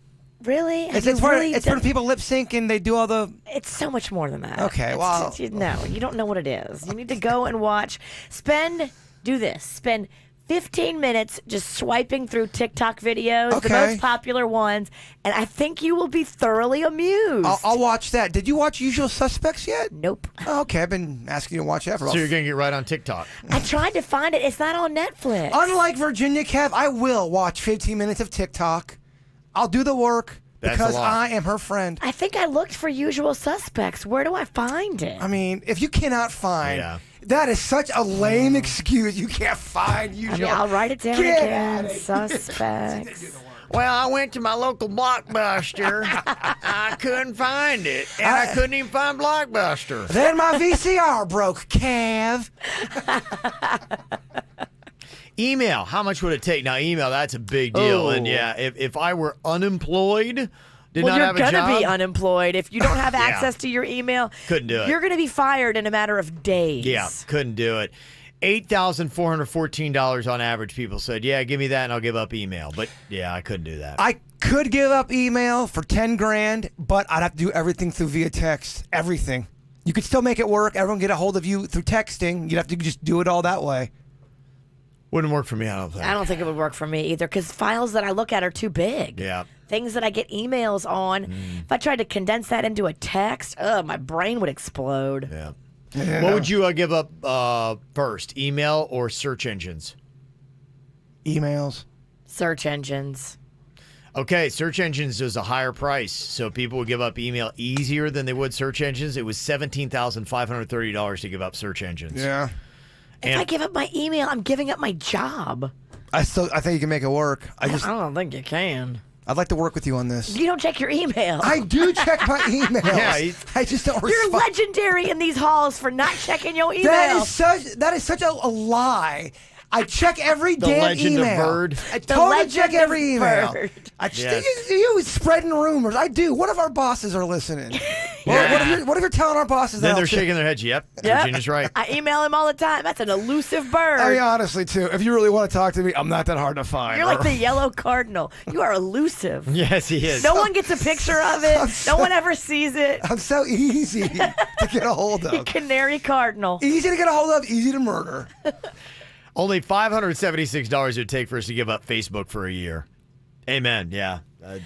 Really? It's where people lip sync and they do all the. It's so much more than that. Okay, well, no, you don't know what it is. You need to go and watch. Spend 15 minutes just swiping through TikTok videos, the most popular ones, and I think you will be thoroughly amused. I'll watch that. Did you watch Usual Suspects yet? Nope. Oh, okay, I've been asking you to watch that for. So you're gonna get right on TikTok. I tried to find it. It's not on Netflix. Unlike Virginia Kev, I will watch 15 minutes of TikTok. I'll do the work because I am her friend. I think I looked for Usual Suspects. Where do I find it? I mean, if you cannot find, that is such a lame excuse. You can't find Usual. I'll write it down again. Suspects. Well, I went to my local Blockbuster. I couldn't find it, and I couldn't even find Blockbuster. Then my VCR broke, Kev. Email. How much would it take? Now, email, that's a big deal. And yeah, if I were unemployed, you're going to be unemployed. If you don't have access to your email, couldn't do it. You're going to be fired in a matter of days. Yeah, couldn't do it. $8,414 on average, people said, yeah, give me that and I'll give up email. But yeah, I couldn't do that. I could give up email for 10 grand, but I'd have to do everything through via text. Everything. You could still make it work. Everyone get a hold of you through texting. You'd have to just do it all that way. Wouldn't work for me, I don't think. I don't think it would work for me either because files that I look at are too big. Yeah. Things that I get emails on, if I tried to condense that into a text, my brain would explode. Yeah. What would you give up first, email or search engines? Emails. Search engines. Okay, search engines is a higher price, so people would give up email easier than they would search engines. It was $17,530 to give up search engines. Yeah. If I give up my email, I'm giving up my job. I think you can make it work. I don't think you can. I'd like to work with you on this. You don't check your email. I do check my emails. Yeah, I just don't respond. You're legendary in these halls for not checking your email. That is such a lie. I check every damn email. The legend of Bird. I totally check every email. You spreading rumors. I do. What if our bosses are listening? What if you're telling our bosses that? Then they're shaking their heads. Yep. Virginia's right. I email him all the time. That's an elusive bird. I mean, honestly, too. If you really want to talk to me, I'm not that hard to find. You're like the yellow cardinal. You are elusive. Yes, he is. No one gets a picture of it. No one ever sees it. I'm so easy to get a hold of. Canary cardinal. Easy to get a hold of, easy to murder. Only $576 it would take for us to give up Facebook for a year. Amen. Yeah.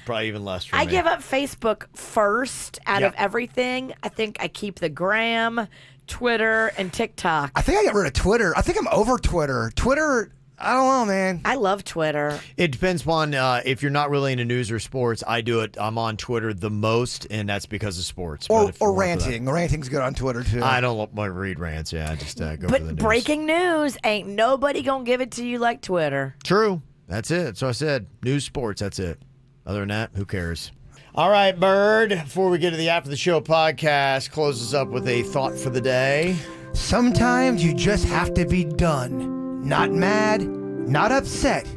Probably even less for me. I give up Facebook first out of everything. I think I keep the Gram, Twitter, and TikTok. I think I got rid of Twitter. I think I'm over Twitter. Twitter, I don't know, man. I love Twitter. It depends upon if you're not really into news or sports. I do it. I'm on Twitter the most, and that's because of sports. Or ranting. Ranting's good on Twitter, too. I don't read rants. Yeah, I just go for the news. But breaking news, ain't nobody going to give it to you like Twitter. True. That's it. So I said news, sports, that's it. Other than that, who cares? All right, Bird, before we get to the After the Show podcast, close us up with a thought for the day. Sometimes you just have to be done. Not mad, not upset,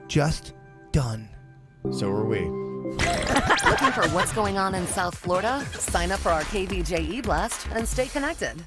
just done. So are we. Looking for what's going on in South Florida? Sign up for our KVJ e-Blast and stay connected.